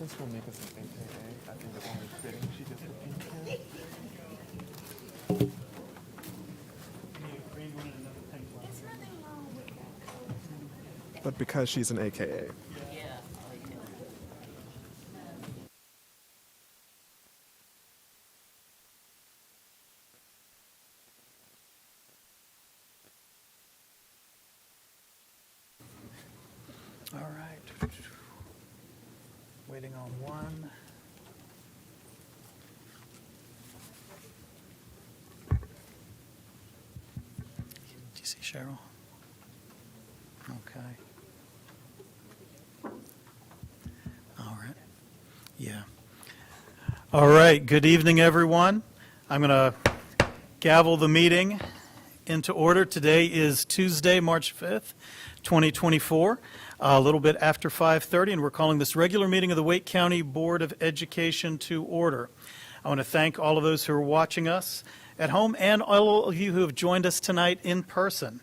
Since we'll make us an AKA, I think it's only fitting she gets the pink here. But because she's an AKA. All right. Waiting on one. Do you see Cheryl? Okay. All right. Yeah. All right. Good evening, everyone. I'm going to gavel the meeting into order. Today is Tuesday, March 5th, 2024. A little bit after 5:30, and we're calling this regular meeting of the Wake County Board of Education to order. I want to thank all of those who are watching us at home and all of you who have joined us tonight in person.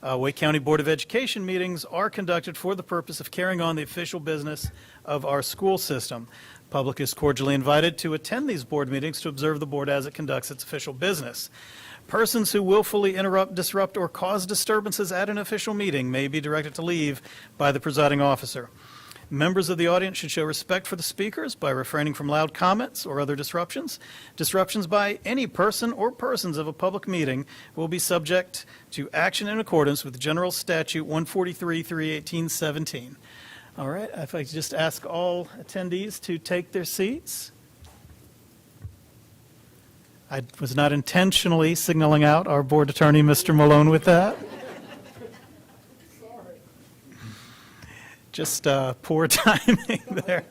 Wake County Board of Education meetings are conducted for the purpose of carrying on the official business of our school system. The public is cordially invited to attend these board meetings to observe the board as it conducts its official business. Persons who willfully interrupt, disrupt, or cause disturbances at an official meeting may be directed to leave by the presiding officer. Members of the audience should show respect for the speakers by refraining from loud comments or other disruptions. Disruptions by any person or persons of a public meeting will be subject to action in accordance with General Statute 143-318-17. All right, if I could just ask all attendees to take their seats. I was not intentionally signaling out our board attorney, Mr. Malone, with that. Just poor timing there.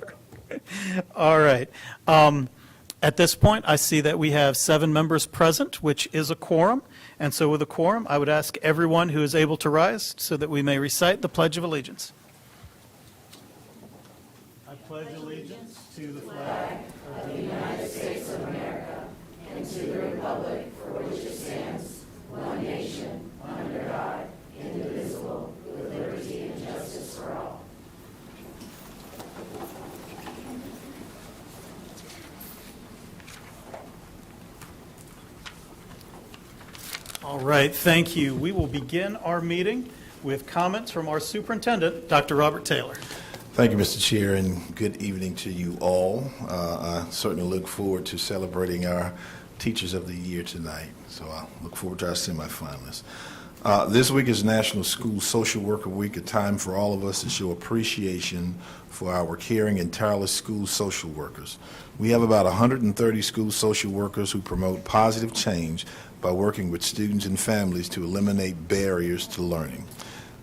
All right. At this point, I see that we have 7 members present, which is a quorum. And so with a quorum, I would ask everyone who is able to rise so that we may recite the Pledge of Allegiance. I pledge allegiance to the flag of the United States of America and to the republic for which it stands, one nation, under God, indivisible, with liberty and justice for all. All right, thank you. We will begin our meeting with comments from our superintendent, Dr. Robert Taylor. Thank you, Mr. Chair, and good evening to you all. I certainly look forward to celebrating our Teachers of the Year tonight, so I look forward to our semifinalists. This week is National School Social Worker Week, a time for all of us to show appreciation for our caring and tireless school social workers. We have about 130 school social workers who promote positive change by working with students and families to eliminate barriers to learning.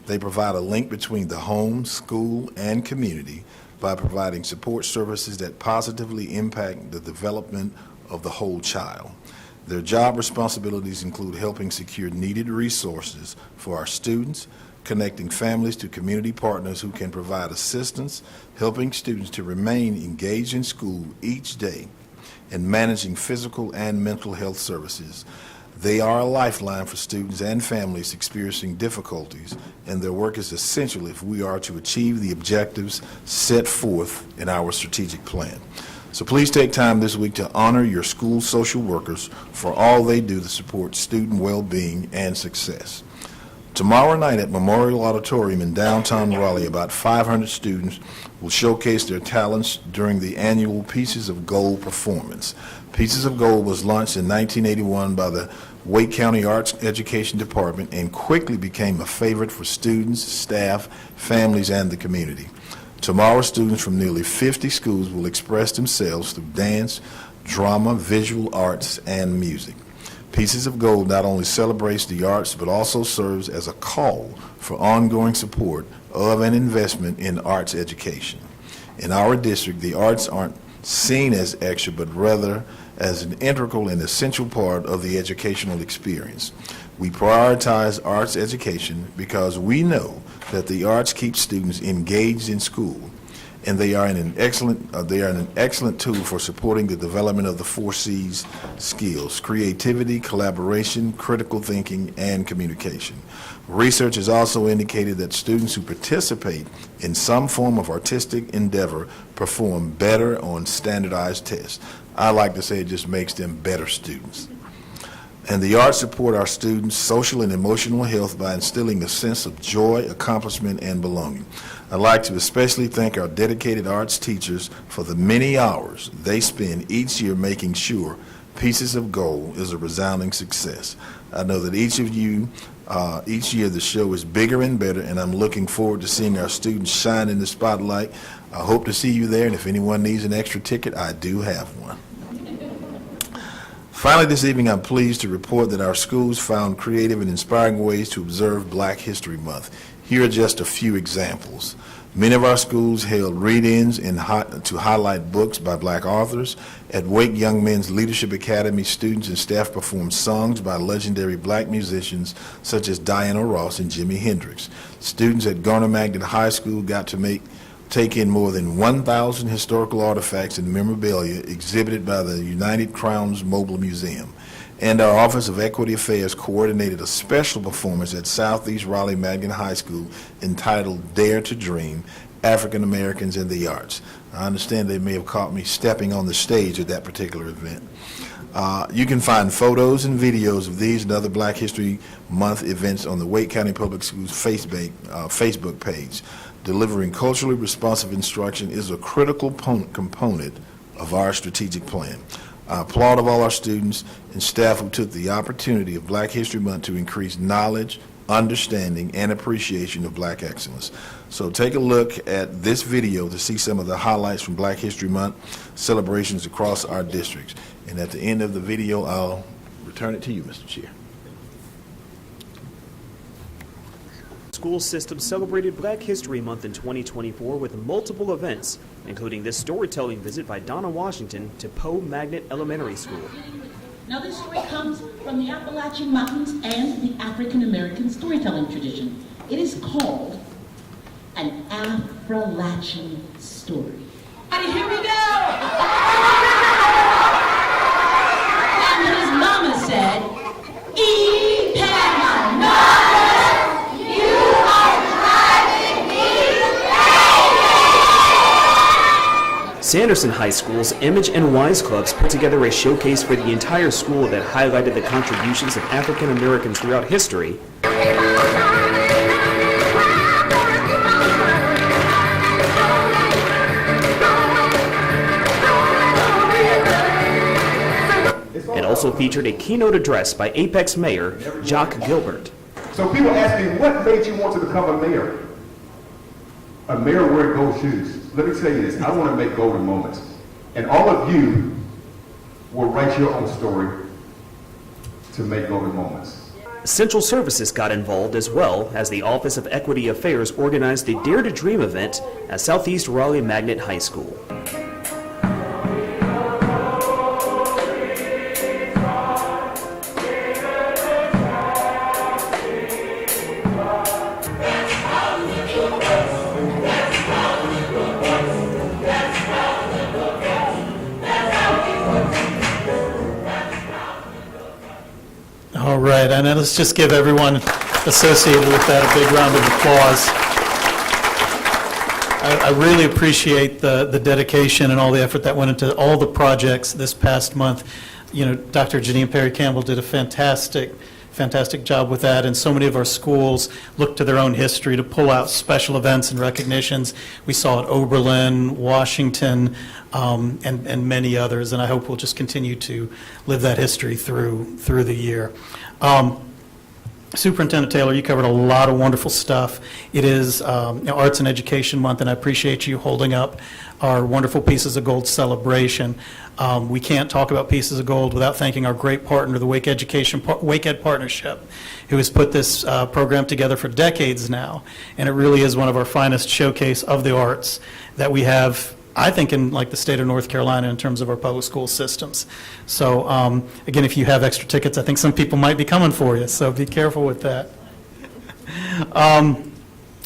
They provide a link between the home, school, and community by providing support services that positively impact the development of the whole child. Their job responsibilities include helping secure needed resources for our students, connecting families to community partners who can provide assistance, helping students to remain engaged in school each day, and managing physical and mental health services. They are a lifeline for students and families experiencing difficulties, and their work is essential if we are to achieve the objectives set forth in our strategic plan. So please take time this week to honor your school social workers for all they do to support student well-being and success. Tomorrow night at Memorial Auditorium in downtown Raleigh, about 500 students will showcase their talents during the annual Pieces of Gold performance. Pieces of Gold was launched in 1981 by the Wake County Arts Education Department and quickly became a favorite for students, staff, families, and the community. Tomorrow, students from nearly 50 schools will express themselves through dance, drama, visual arts, and music. Pieces of Gold not only celebrates the arts, but also serves as a call for ongoing support of and investment in arts education. In our district, the arts aren't seen as extra, but rather as an integral and essential part of the educational experience. We prioritize arts education because we know that the arts keep students engaged in school, and they are an excellent tool for supporting the development of the 4 C's skills: creativity, collaboration, critical thinking, and communication. Research has also indicated that students who participate in some form of artistic endeavor perform better on standardized tests. I like to say it just makes them better students. And the arts support our students' social and emotional health by instilling a sense of joy, accomplishment, and belonging. I'd like to especially thank our dedicated arts teachers for the many hours they spend each year making sure Pieces of Gold is a resounding success. I know that each year the show is bigger and better, and I'm looking forward to seeing our students shine in the spotlight. I hope to see you there, and if anyone needs an extra ticket, I do have one. Finally, this evening, I'm pleased to report that our schools found creative and inspiring ways to observe Black History Month. Here are just a few examples. Many of our schools held read-ins to highlight books by Black authors. At Wake Young Men's Leadership Academy, students and staff performed songs by legendary Black musicians such as Diana Ross and Jimi Hendrix. Students at Garner Magnet High School got to take in more than 1,000 historical artifacts and memorabilia exhibited by the United Crowns Mobile Museum. And our Office of Equity Affairs coordinated a special performance at Southeast Raleigh Magnet High School entitled Dare to Dream, African Americans in the Arts. I understand they may have caught me stepping on the stage at that particular event. You can find photos and videos of these and other Black History Month events on the Wake County Public Schools Facebook page. Delivering culturally responsive instruction is a critical component of our strategic plan. I applaud of all our students and staff who took the opportunity of Black History Month to increase knowledge, understanding, and appreciation of Black excellence. So take a look at this video to see some of the highlights from Black History Month celebrations across our districts. And at the end of the video, I'll return it to you, Mr. Chair. School system celebrated Black History Month in 2024 with multiple events, including this storytelling visit by Donna Washington to Poe Magnet Elementary School. Now this story comes from the Appalachian Mountains and the African American storytelling tradition. It is called an Appalachian story. And here we go! And his mama said, Sanderson High School's Image and Wise Clubs put together a showcase for the entire school that highlighted the contributions of African Americans throughout history. It also featured a keynote address by Apex Mayor Jock Gilbert. So people ask me, what made you want to become a mayor? A mayor wearing gold shoes. Let me tell you this, I want to make golden moments. And all of you will write your own story to make golden moments. Central Services got involved as well as the Office of Equity Affairs organized the Dare to Dream event at Southeast Raleigh Magnet High School. All right, and then let's just give everyone associated with that a big round of applause. I really appreciate the dedication and all the effort that went into all the projects this past month. You know, Dr. Janine Perry Campbell did a fantastic job with that, and so many of our schools looked to their own history to pull out special events and recognitions. We saw at Oberlin, Washington, and many others, and I hope we'll just continue to live that history through the year. Superintendent Taylor, you covered a lot of wonderful stuff. It is Arts and Education Month, and I appreciate you holding up our wonderful Pieces of Gold celebration. We can't talk about Pieces of Gold without thanking our great partner, the Wake Ed Partnership, who has put this program together for decades now, and it really is one of our finest showcase of the arts that we have, I think, in like the state of North Carolina in terms of our public school systems. So again, if you have extra tickets, I think some people might be coming for you, so be careful with that.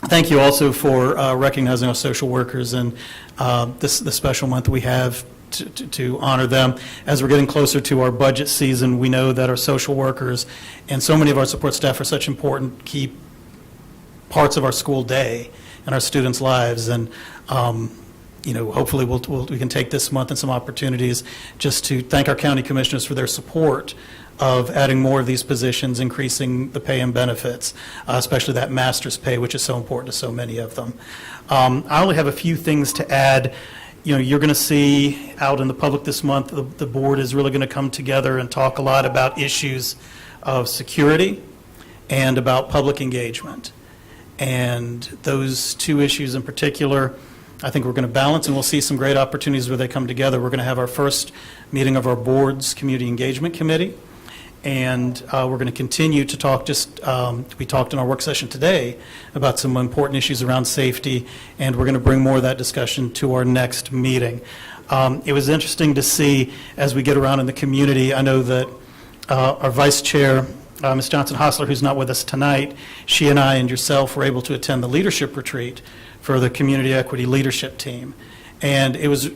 thank you also for recognizing our social workers and the special month we have to honor them. As we're getting closer to our budget season, we know that our social workers and so many of our support staff are such important key parts of our school day and our students' lives. And hopefully we can take this month and some opportunities just to thank our county commissioners for their support of adding more of these positions, increasing the pay and benefits, especially that master's pay, which is so important to so many of them. I only have a few things to add. You're going to see out in the public this month, the board is really going to come together and talk a lot about issues of security and about public engagement. And those two issues in particular, I think we're going to balance, and we'll see some great opportunities where they come together. We're going to have our first meeting of our board's Community Engagement Committee, and we're going to continue to talk, we talked in our work session today about some important issues around safety, and we're going to bring more of that discussion to our next meeting. It was interesting to see as we get around in the community. I know that our vice chair, Ms. Johnson-Hostler, who's not with us tonight, she and I and yourself were able to attend the leadership retreat for the Community Equity Leadership Team. And it was,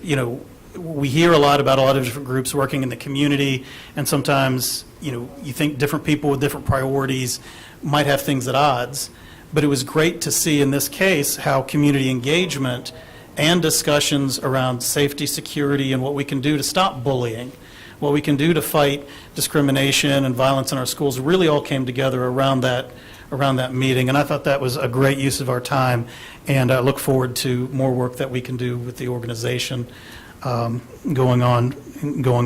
we hear a lot about a lot of different groups working in the community, and sometimes, you think different people with different priorities might have things at odds. But it was great to see in this case how community engagement and discussions around safety, security, and what we can do to stop bullying, what we can do to fight discrimination and violence in our schools really all came together around that meeting. And I thought that was a great use of our time, and I look forward to more work that we can do with the organization going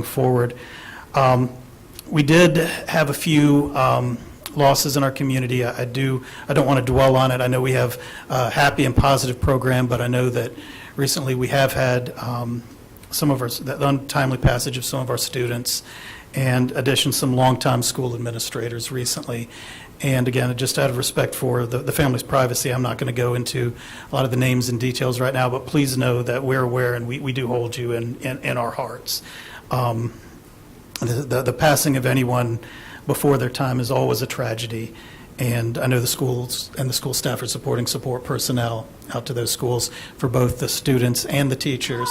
forward. We did have a few losses in our community. I don't want to dwell on it. I know we have a happy and positive program, but I know that recently we have had some of the untimely passage of some of our students, and addition some longtime school administrators recently. And again, just out of respect for the family's privacy, I'm not going to go into a lot of the names and details right now, but please know that we're aware and we do hold you in our hearts. The passing of anyone before their time is always a tragedy, and I know the schools and the school staff are supporting support personnel out to those schools for both the students and the teachers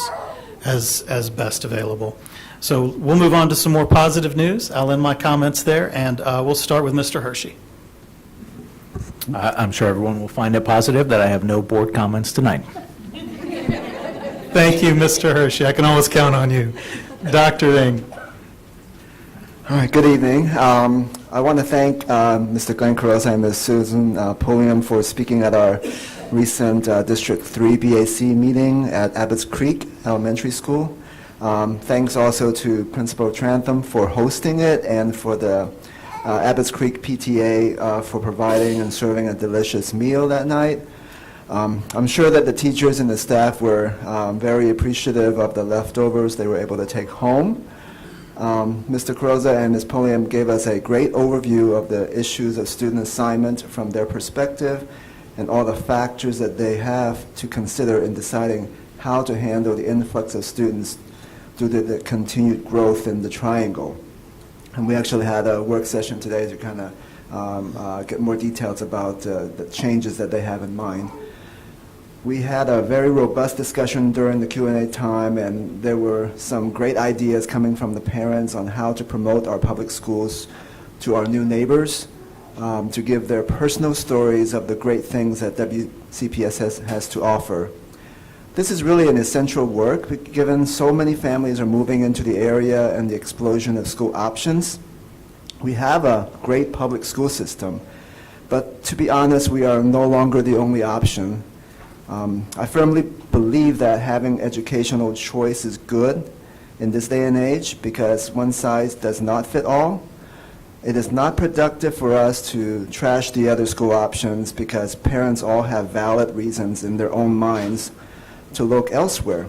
as best available. So we'll move on to some more positive news. I'll end my comments there, and we'll start with Mr. Hershey. I'm sure everyone will find it positive that I have no board comments tonight. Thank you, Mr. Hershey. I can always count on you. Dr. Ng. All right, good evening. I want to thank Mr. Glenn Carroza and Ms. Susan Pulliam for speaking at our recent District 3 BAC meeting at Abbott's Creek Elementary School. Thanks also to Principal Trantham for hosting it, and for the Abbott's Creek PTA for providing and serving a delicious meal that night. I'm sure that the teachers and the staff were very appreciative of the leftovers they were able to take home. Mr. Carroza and Ms. Pulliam gave us a great overview of the issues of student assignment from their perspective and all the factors that they have to consider in deciding how to handle the influx of students due to the continued growth in the triangle. And we actually had a work session today to kind of get more details about the changes that they have in mind. We had a very robust discussion during the Q&A time, and there were some great ideas coming from the parents on how to promote our public schools to our new neighbors, to give their personal stories of the great things that WCPS has to offer. This is really an essential work, given so many families are moving into the area and the explosion of school options. We have a great public school system, but to be honest, we are no longer the only option. I firmly believe that having educational choice is good in this day and age, because one size does not fit all. It is not productive for us to trash the other school options because parents all have valid reasons in their own minds to look elsewhere.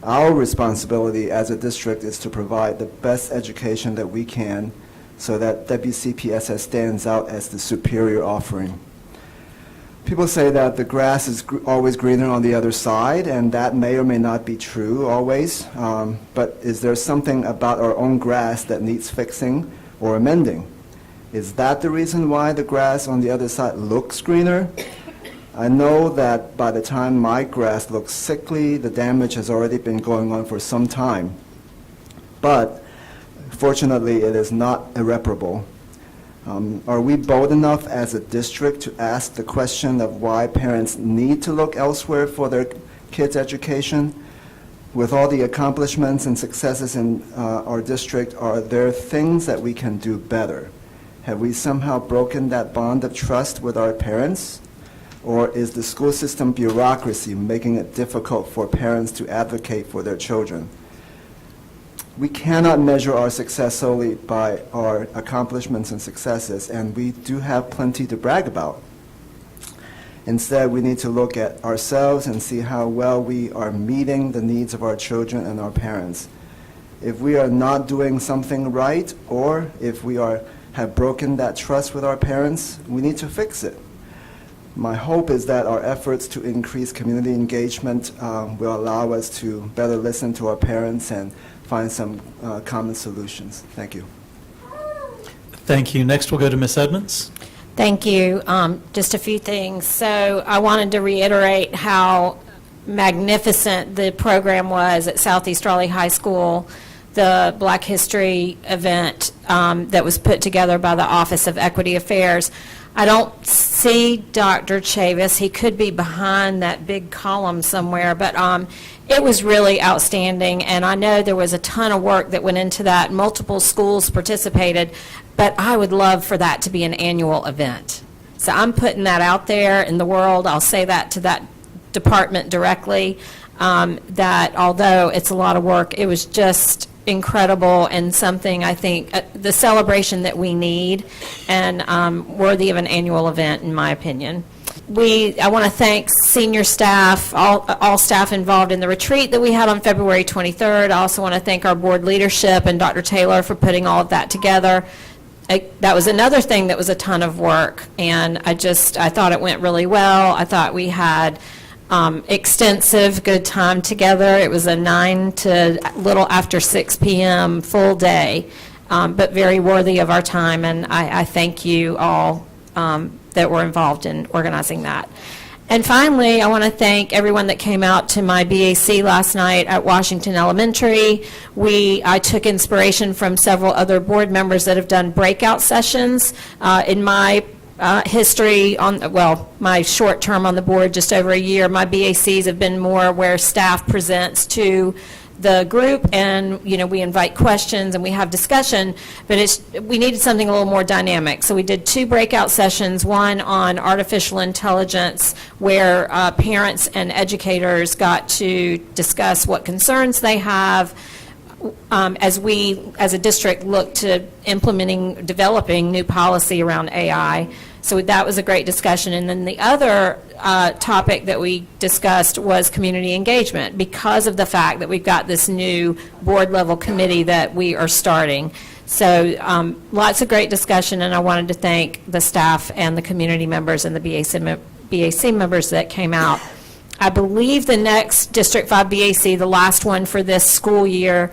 Our responsibility as a district is to provide the best education that we can so that WCPSS stands out as the superior offering. People say that the grass is always greener on the other side, and that may or may not be true always, but is there something about our own grass that needs fixing or amending? Is that the reason why the grass on the other side looks greener? I know that by the time my grass looks sickly, the damage has already been going on for some time. But fortunately, it is not irreparable. Are we bold enough as a district to ask the question of why parents need to look elsewhere for their kids' education? With all the accomplishments and successes in our district, are there things that we can do better? Have we somehow broken that bond of trust with our parents? Or is the school system bureaucracy making it difficult for parents to advocate for their children? We cannot measure our success solely by our accomplishments and successes, and we do have plenty to brag about. Instead, we need to look at ourselves and see how well we are meeting the needs of our children and our parents. If we are not doing something right, or if we have broken that trust with our parents, we need to fix it. My hope is that our efforts to increase community engagement will allow us to better listen to our parents and find some common solutions. Thank you. Thank you. Next, we'll go to Ms. Edmonds. Thank you. Just a few things. So I wanted to reiterate how magnificent the program was at Southeast Raleigh High School, the Black History event that was put together by the Office of Equity Affairs. I don't see Dr. Chavis. He could be behind that big column somewhere, but it was really outstanding, and I know there was a ton of work that went into that. Multiple schools participated, but I would love for that to be an annual event. So I'm putting that out there in the world. I'll say that to that department directly, that although it's a lot of work, it was just incredible and something I think the celebration that we need and worthy of an annual event, in my opinion. I want to thank senior staff, all staff involved in the retreat that we had on February 23rd. I also want to thank our board leadership and Dr. Taylor for putting all of that together. That was another thing that was a ton of work, and I thought it went really well. I thought we had extensive, good time together. It was a 9 to little after 6 p.m. full day, but very worthy of our time, and I thank you all that were involved in organizing that. And finally, I want to thank everyone that came out to my BAC last night at Washington Elementary. I took inspiration from several other board members that have done breakout sessions. In my history my short term on the board, just over a year, my BACs have been more where staff presents to the group, and we invite questions and we have discussion, but we needed something a little more dynamic. So we did 2 breakout sessions, one on artificial intelligence, where parents and educators got to discuss what concerns they have as we, as a district, look to developing new policy around AI. So that was a great discussion. And then the other topic that we discussed was community engagement, because of the fact that we've got this new board level committee that we are starting. So lots of great discussion, and I wanted to thank the staff and the community members and the BAC members that came out. I believe the next District 5 BAC, the last one for this school year,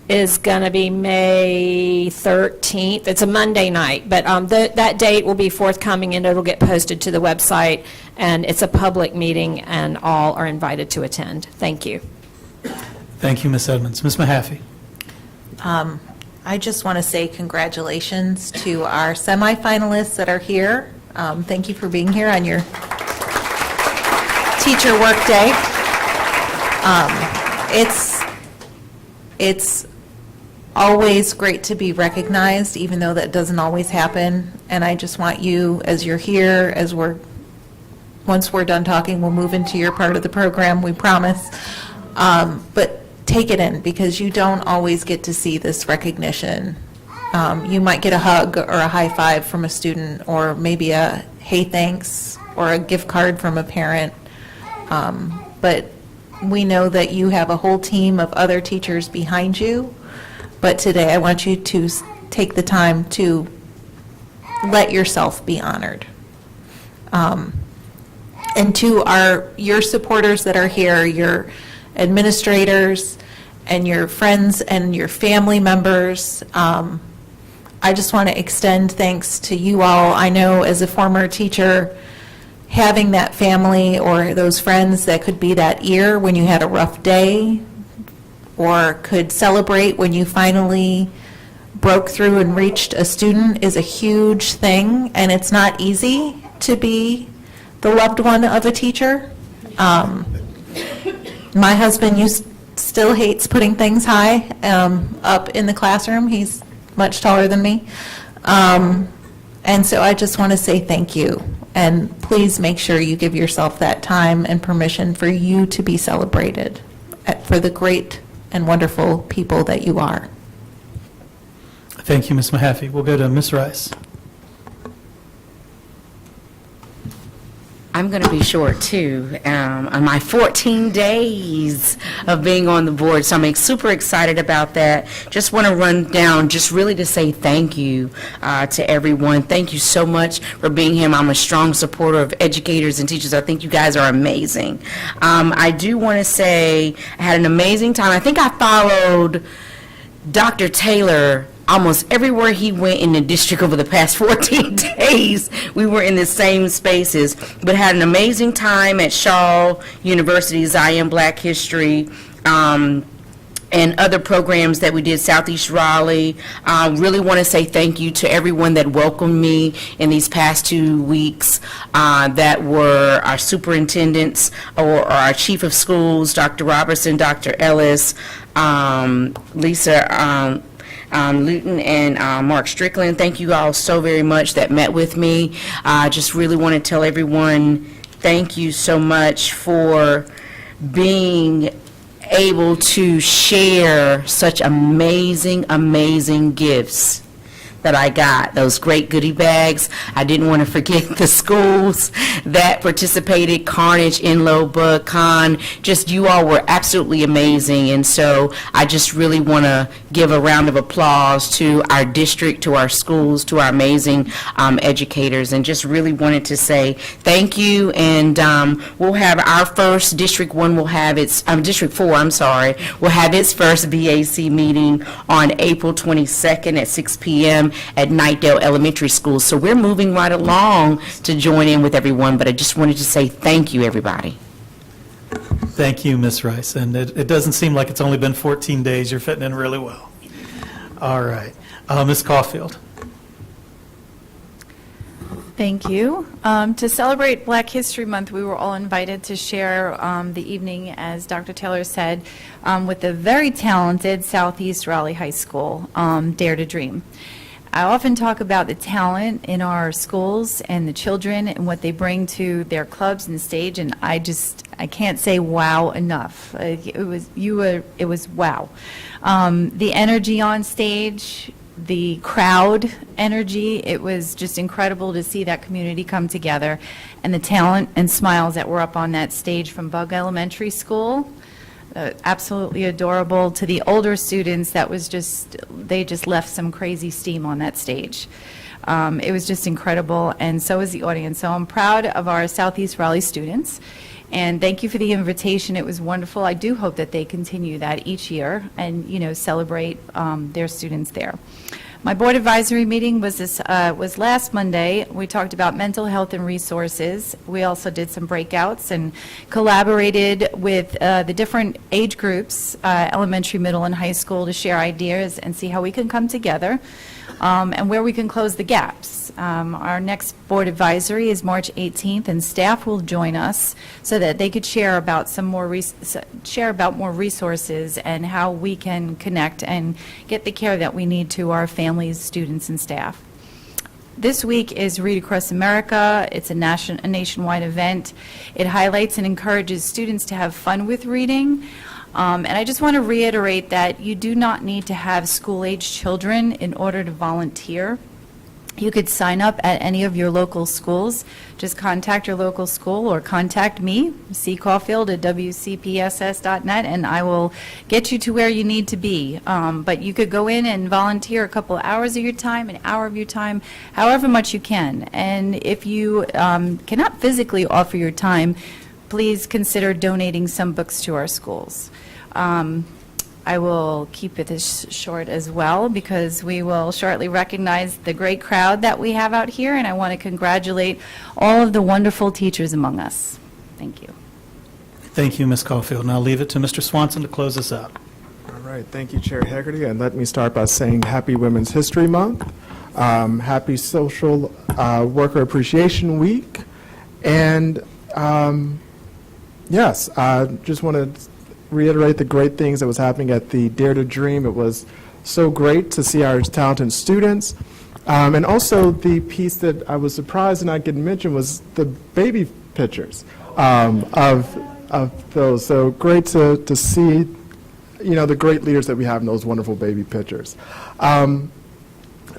is going to be May 13th. It's a Monday night, but that date will be forthcoming, and it'll get posted to the website, and it's a public meeting, and all are invited to attend. Thank you. Thank you, Ms. Edmonds. Ms. Mahaffey. I just want to say congratulations to our semifinalists that are here. Thank you for being here on your teacher work day. It's always great to be recognized, even though that doesn't always happen. And I just want you, as you're here, once we're done talking, we'll move into your part of the program, we promise. But take it in, because you don't always get to see this recognition. You might get a hug or a high five from a student, or maybe a hey thanks, or a gift card from a parent. But we know that you have a whole team of other teachers behind you. But today I want you to take the time to let yourself be honored. And to your supporters that are here, your administrators and your friends and your family members, I just want to extend thanks to you all. I know as a former teacher, having that family or those friends that could be that ear when you had a rough day, or could celebrate when you finally broke through and reached a student, is a huge thing, and it's not easy to be the loved one of a teacher. My husband still hates putting things high up in the classroom. He's much taller than me. And so I just want to say thank you. And please make sure you give yourself that time and permission for you to be celebrated for the great and wonderful people that you are. Thank you, Ms. Mahaffey. We'll go to Ms. Rice. I'm going to be short, too. On my 14 days of being on the board, so I'm super excited about that. Just want to run down, just really to say thank you to everyone. Thank you so much for being here. I'm a strong supporter of educators and teachers. I think you guys are amazing. I do want to say I had an amazing time. I think I followed Dr. Taylor almost everywhere he went in the district over the past 14 days. We were in the same spaces, but had an amazing time at Shaw University, Zion Black History, and other programs that we did, Southeast Raleigh. Really want to say thank you to everyone that welcomed me in these past 2 weeks, that were our superintendents or our chief of schools, Dr. Robertson, Dr. Ellis, Lisa Luton, and Mark Strickland. Thank you all so very much that met with me. Just really want to tell everyone thank you so much for being able to share such amazing, amazing gifts that I got, those great goodie bags. I didn't want to forget the schools that participated, Carnage, Enloe, Bug, Con. Just you all were absolutely amazing, and so I just really want to give a round of applause to our district, to our schools, to our amazing educators, and just really wanted to say thank you. And we'll have our first, District 1 will have its, District 4, I'm sorry, will have its first BAC meeting on April 22nd at 6 p.m. at Knightdale Elementary School. So we're moving right along to join in with everyone, but I just wanted to say thank you, everybody. Thank you, Ms. Rice. And it doesn't seem like it's only been 14 days. You're fitting in really well. All right. Ms. Caulfield. Thank you. To celebrate Black History Month, we were all invited to share the evening, as Dr. Taylor said, with the very talented Southeast Raleigh High School, Dare to Dream. I often talk about the talent in our schools and the children and what they bring to their clubs and stage, and I can't say wow enough. It was wow. The energy on stage, the crowd energy, it was just incredible to see that community come together, and the talent and smiles that were up on that stage from Bug Elementary School. Absolutely adorable, to the older students. That was they just left some crazy steam on that stage. It was just incredible, and so is the audience. So I'm proud of our Southeast Raleigh students, and thank you for the invitation. It was wonderful. I do hope that they continue that each year and, celebrate their students there. My board advisory meeting was last Monday. We talked about mental health and resources. We also did some breakouts and collaborated with the different age groups, elementary, middle, and high school, to share ideas and see how we can come together and where we can close the gaps. Our next board advisory is March 18th, and staff will join us so that they could share about more resources and how we can connect and get the care that we need to our families, students, and staff. This week is Read Across America. It's a nationwide event. It highlights and encourages students to have fun with reading. And I just want to reiterate that you do not need to have school-age children in order to volunteer. You could sign up at any of your local schools. Just contact your local school or contact me, C. Caulfield at wcpss.net, and I will get you to where you need to be. But you could go in and volunteer a couple hours of your time, an hour of your time, however much you can. And if you cannot physically offer your time, please consider donating some books to our schools. I will keep it as short as well because we will shortly recognize the great crowd that we have out here, and I want to congratulate all of the wonderful teachers among us. Thank you. Thank you, Ms. Caulfield. And I'll leave it to Mr. Swanson to close us out. All right, thank you, Chair Haggerty. And let me start by saying Happy Women's History Month, Happy Social Worker Appreciation Week, and yes, I just want to reiterate the great things that was happening at the Dare to Dream. It was so great to see our talented students. And also the piece that I was surprised and I could mention was the baby pictures of those. So great to see, the great leaders that we have in those wonderful baby pictures. I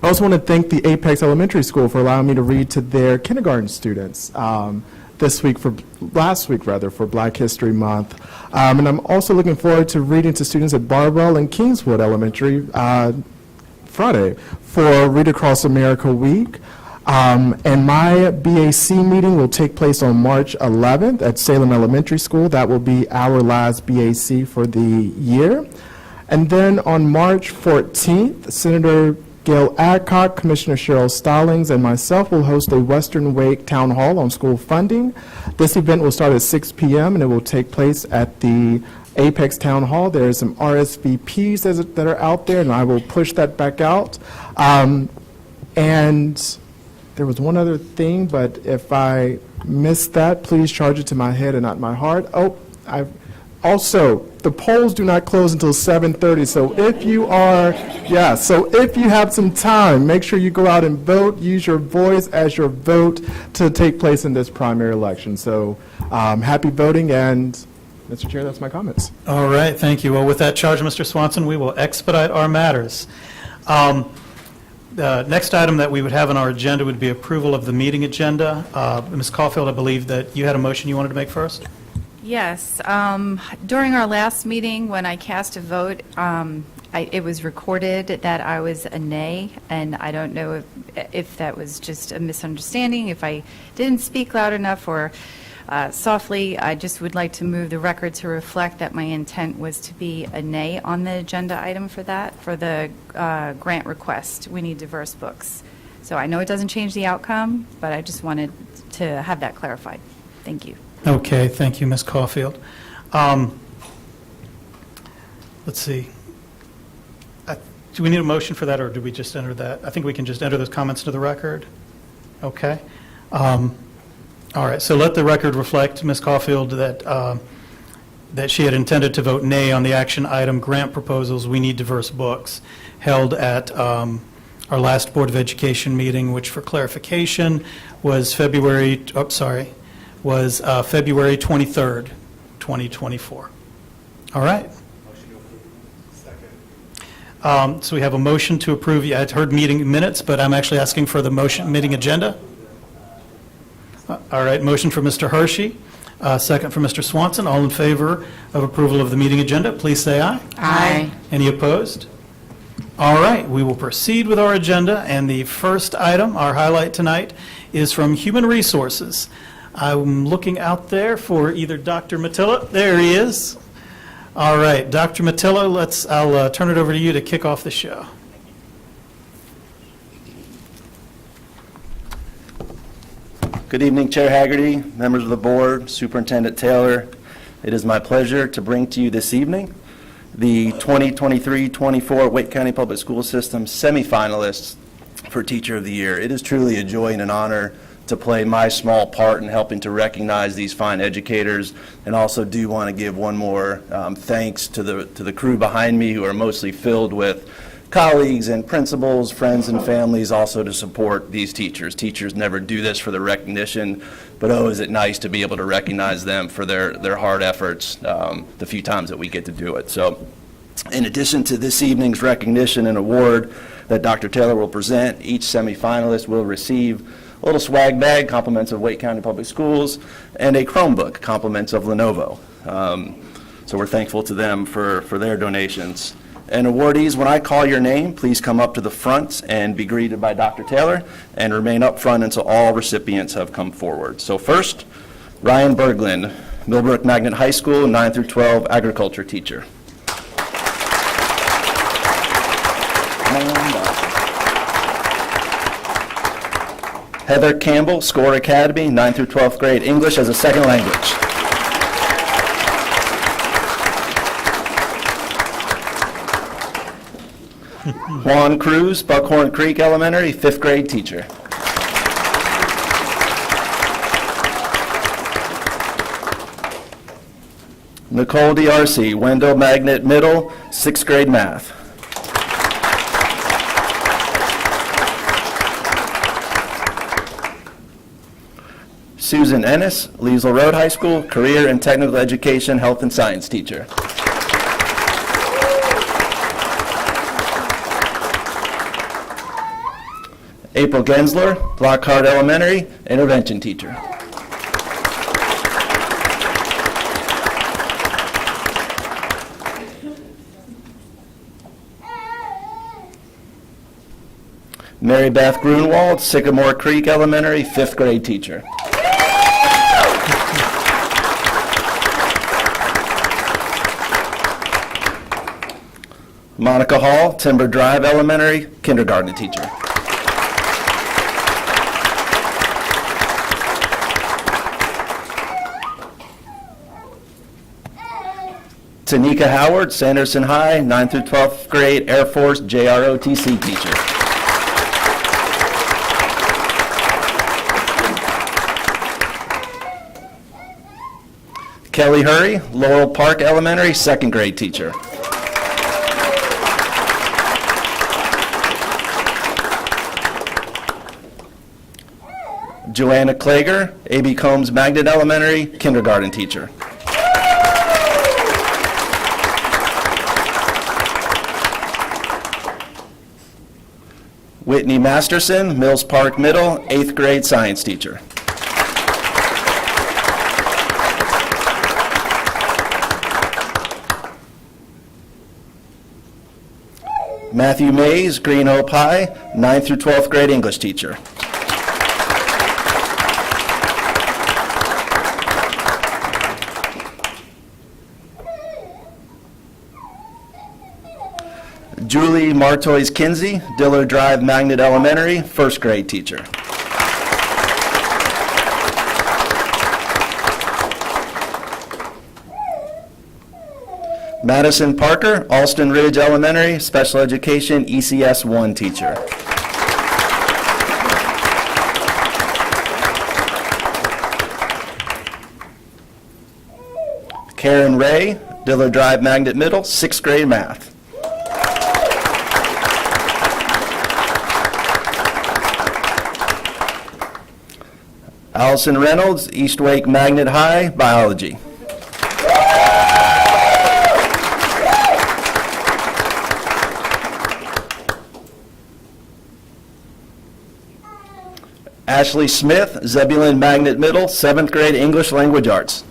also want to thank the Apex Elementary School for allowing me to read to their kindergarten students last week for Black History Month. And I'm also looking forward to reading to students at Bardwell and Kingswood Elementary Friday for Read Across America Week. And my BAC meeting will take place on March 11th at Salem Elementary School. That will be our last BAC for the year. And then on March 14th, Senator Gail Adcock, Commissioner Cheryl Stallings, and myself will host a Western Wake Town Hall on school funding. This event will start at 6 p.m. and it will take place at the Apex Town Hall. There are some RSVPs that are out there, and I will push that back out. And there was one other thing, but if I missed that, please charge it to my head and not my heart. Also, the polls do not close until 7:30, so if you have some time, make sure you go out and vote. Use your voice as your vote to take place in this primary election. So happy voting, and Mr. Chair, that's my comments. All right, thank you. Well, with that charge, Mr. Swanson, we will expedite our matters. The next item that we would have on our agenda would be approval of the meeting agenda. Ms. Caulfield, I believe that you had a motion you wanted to make first? Yes. During our last meeting, when I cast a vote, it was recorded that I was a nay, and I don't know if that was just a misunderstanding, if I didn't speak loud enough or softly. I just would like to move the record to reflect that my intent was to be a nay on the agenda item for the grant request. We need diverse books. So I know it doesn't change the outcome, but I just wanted to have that clarified. Thank you. Okay, thank you, Ms. Caulfield. Let's see. Do we need a motion for that, or do we just enter that? I think we can just enter those comments to the record. Okay. All right, so let the record reflect, Ms. Caulfield, that she had intended to vote nay on the action item grant proposals, We Need Diverse Books, held at our last Board of Education meeting, which for clarification was February 23rd, 2024. All right. So we have a motion to approve. I had heard meeting minutes, but I'm actually asking for the meeting agenda. All right, motion for Mr. Hershey, second for Mr. Swanson. All in favor of approval of the meeting agenda, please say aye. Aye. Any opposed? All right, we will proceed with our agenda, and the first item, our highlight tonight, is from Human Resources. I'm looking out there for either Dr. Matilla. There he is. All right, Dr. Matilla, I'll turn it over to you to kick off the show. Good evening, Chair Haggerty, members of the board, Superintendent Taylor. It is my pleasure to bring to you this evening the 2023-24 Wake County Public School System semifinalists for Teacher of the Year. It is truly a joy and an honor to play my small part in helping to recognize these fine educators, and also do want to give one more thanks to the crew behind me, who are mostly filled with colleagues and principals, friends and families, also to support these teachers. Teachers never do this for the recognition, but oh, is it nice to be able to recognize them for their hard efforts the few times that we get to do it. So in addition to this evening's recognition and award that Dr. Taylor will present, each semifinalist will receive a little swag bag, compliments of Wake County Public Schools, and a Chromebook, compliments of Lenovo. So we're thankful to them for their donations. And awardees, when I call your name, please come up to the front and be greeted by Dr. Taylor, and remain up front until all recipients have come forward. So first, Ryan Berglund, Millbrook Magnet High School, 9 through 12 agriculture teacher. Heather Campbell, Score Academy, 9th through 12th grade, English as a second language. Juan Cruz, Buckhorn Creek Elementary, 5th grade teacher. Nicole DRC, Wendell Magnet Middle, 6th grade math. Susan Ennis, Liesl Road High School, Career and Technical Education, Health and Science teacher. April Gensler, Lockhart Elementary, Intervention teacher. Mary Beth Grunwald, Sycamore Creek Elementary, 5th grade teacher. Monica Hall, Timber Drive Elementary, kindergarten teacher. Tanika Howard, Sanderson High, 9th through 12th grade, Air Force JROTC teacher. Kelly Hurry, Laurel Park Elementary, 2nd grade teacher. Joanna Klager, A.B. Combs Magnet Elementary, kindergarten teacher. Whitney Masterson, Mills Park Middle, 8th grade science teacher. Matthew Mays, Green Hope High, 9th through 12th grade English teacher. Julie Martoys Kinsey, Dillard Drive Magnet Elementary, 1st grade teacher. Madison Parker, Alston Ridge Elementary, Special Education, ECS 1 teacher. Karen Ray, Dillard Drive Magnet Middle, 6th grade math. Allison Reynolds, East Wake Magnet High, biology. Ashley Smith, Zebulon Magnet Middle, 7th grade English Language Arts.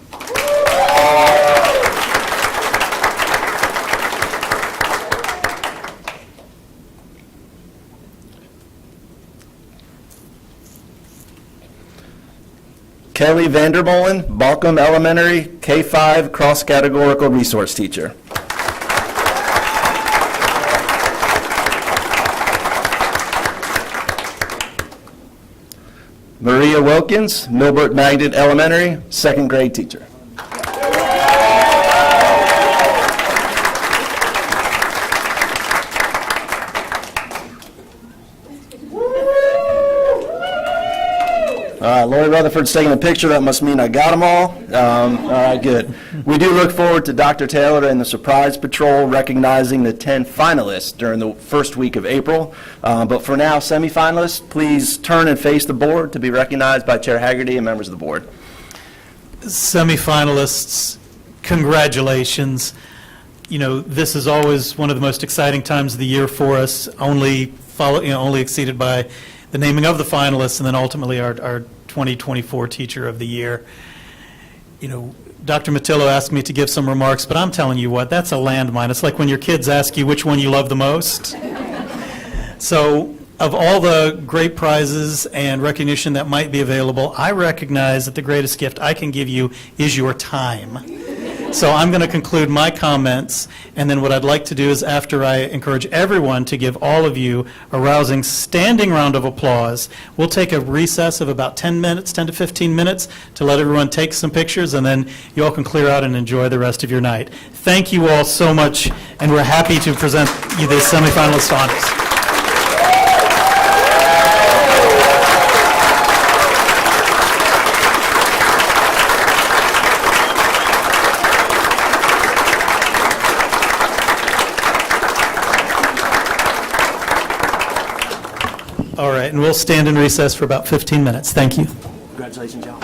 Kelly Vandermolen, Balcom Elementary, K-5 cross-categorical resource teacher. Maria Wilkins, Milbert Magnet Elementary, 2nd grade teacher. Lori Rutherford's taking a picture. That must mean I got them all. All right, good. We do look forward to Dr. Taylor and the Surprise Patrol recognizing the 10 finalists during the first week of April. But for now, semifinalists, please turn and face the board to be recognized by Chair Haggerty and members of the board. Semifinalists, congratulations. You know, this is always one of the most exciting times of the year for us, only exceeded by the naming of the finalists and then ultimately our 2024 Teacher of the Year. You know, Dr. Matillo asked me to give some remarks, but I'm telling you what, that's a landmine. It's like when your kids ask you which one you love the most. So of all the great prizes and recognition that might be available, I recognize that the greatest gift I can give you is your time. So I'm going to conclude my comments, and then what I'd like to do is, after I encourage everyone to give all of you a rousing standing round of applause, we'll take a recess of about 10 minutes, 10 to 15 minutes, to let everyone take some pictures, and then you all can clear out and enjoy the rest of your night. Thank you all so much, and we're happy to present you the semifinalist honors. All right, and we'll stand in recess for about 15 minutes. Thank you. Congratulations, y'all.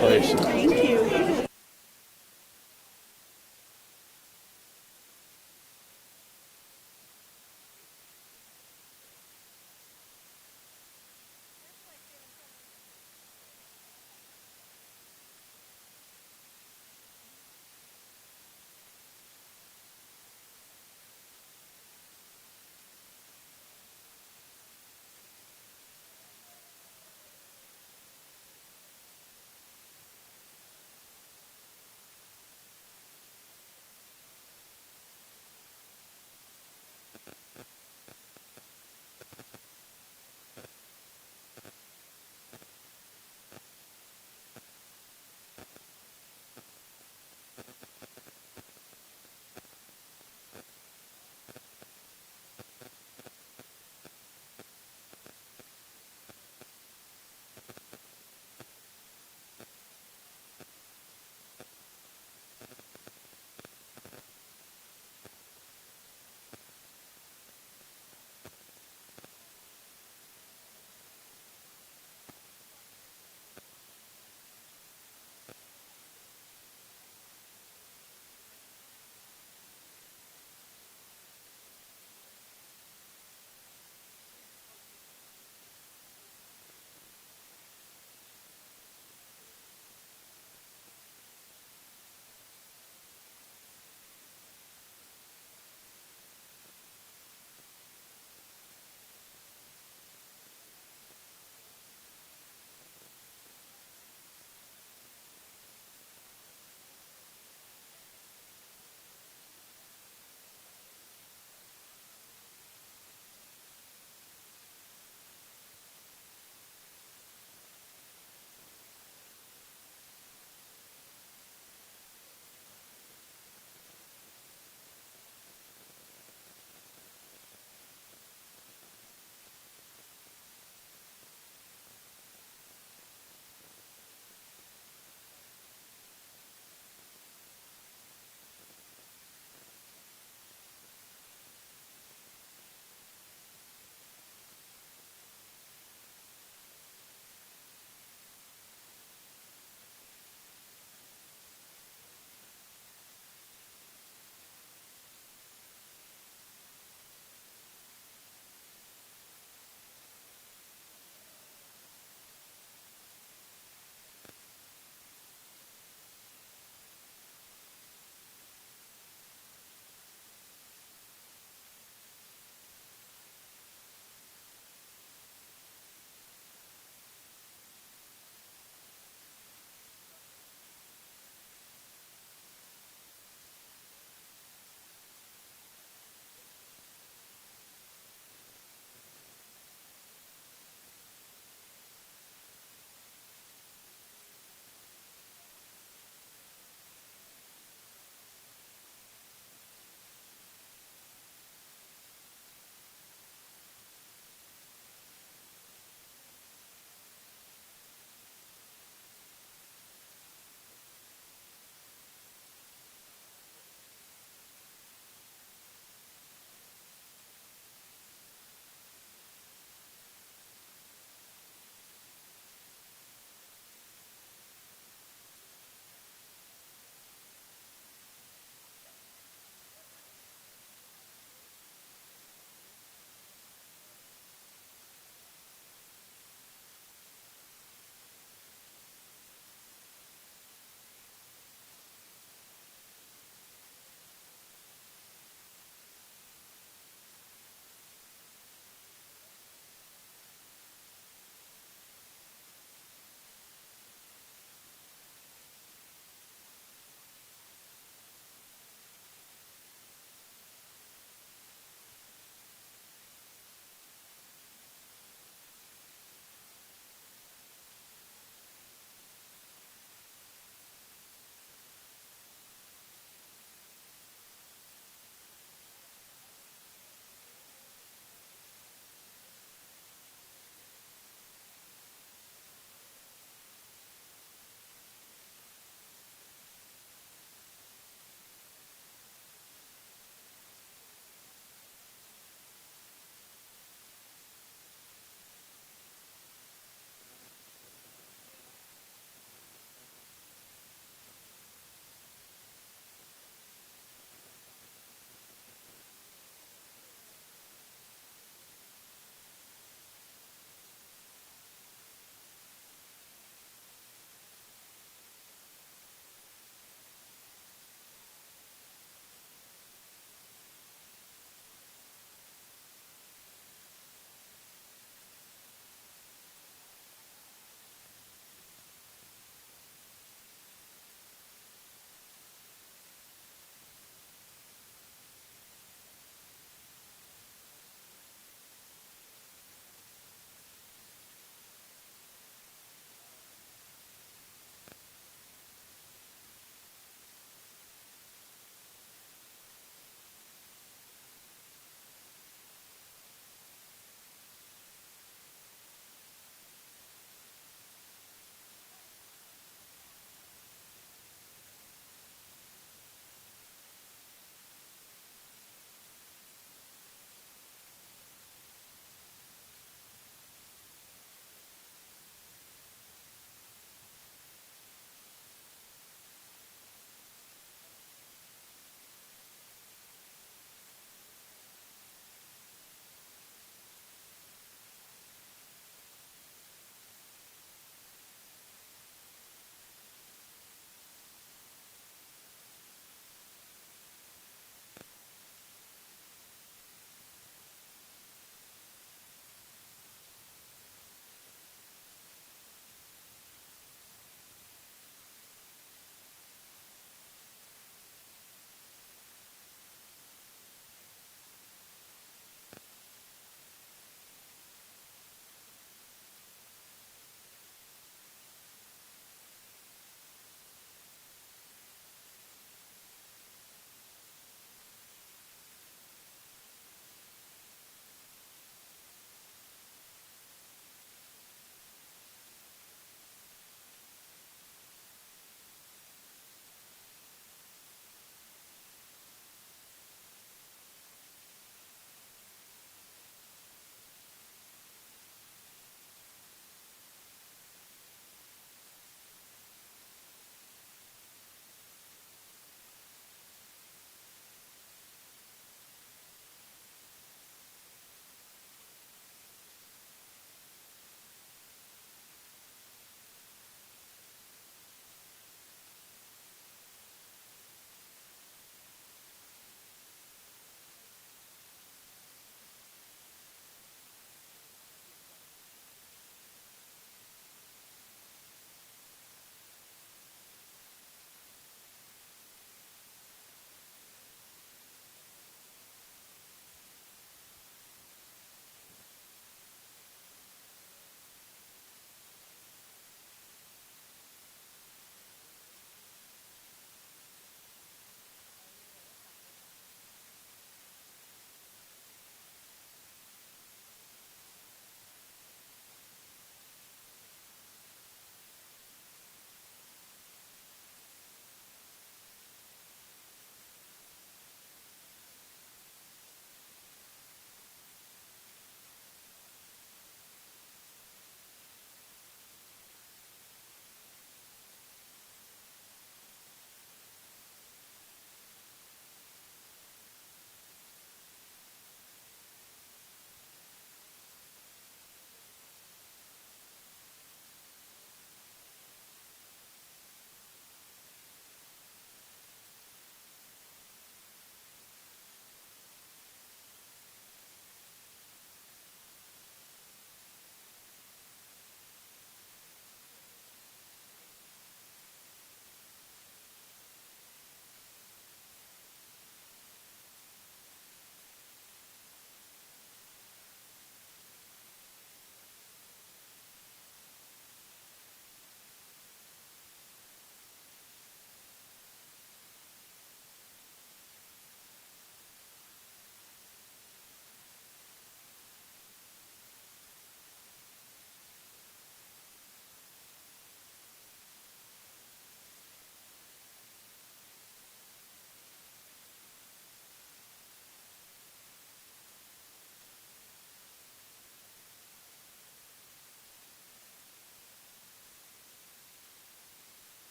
Congratulations.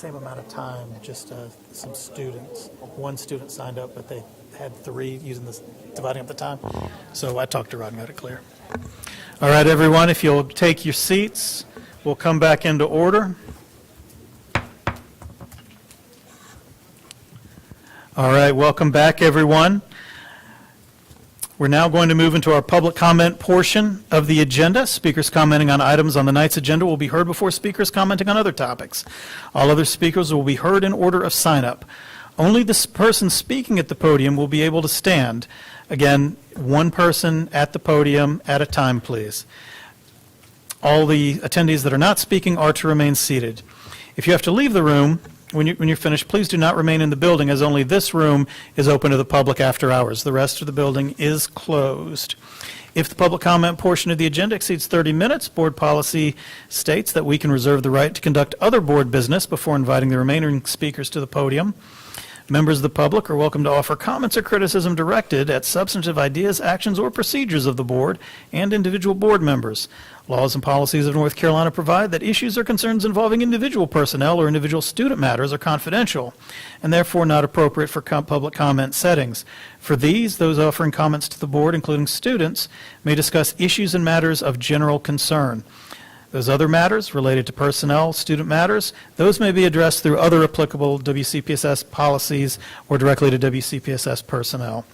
same amount of time, just some students. One student signed up, but they had 3 using this, dividing up the time. So I talked to Rod and got it clear. All right, everyone, if you'll take your seats, we'll come back into order. All right, welcome back, everyone. We're now going to move into our public comment portion of the agenda. Speakers commenting on items on the night's agenda will be heard before speakers commenting on other topics. All other speakers will be heard in order of sign-up. Only the person speaking at the podium will be able to stand. Again, one person at the podium at a time, please. All the attendees that are not speaking are to remain seated. If you have to leave the room, when you're finished, please do not remain in the building, as only this room is open to the public after hours. The rest of the building is closed. If the public comment portion of the agenda exceeds 30 minutes, board policy states that we can reserve the right to conduct other board business before inviting the remaining speakers to the podium. Members of the public are welcome to offer comments or criticism directed at substantive ideas, actions, or procedures of the board and individual board members. Laws and policies of North Carolina provide that issues or concerns involving individual personnel or individual student matters are confidential and therefore not appropriate for public comment settings. For these, those offering comments to the board, including students, may discuss issues and matters of general concern. Those other matters related to personnel, student matters, those may be addressed through other applicable WCPSS policies or directly to WCPSS personnel.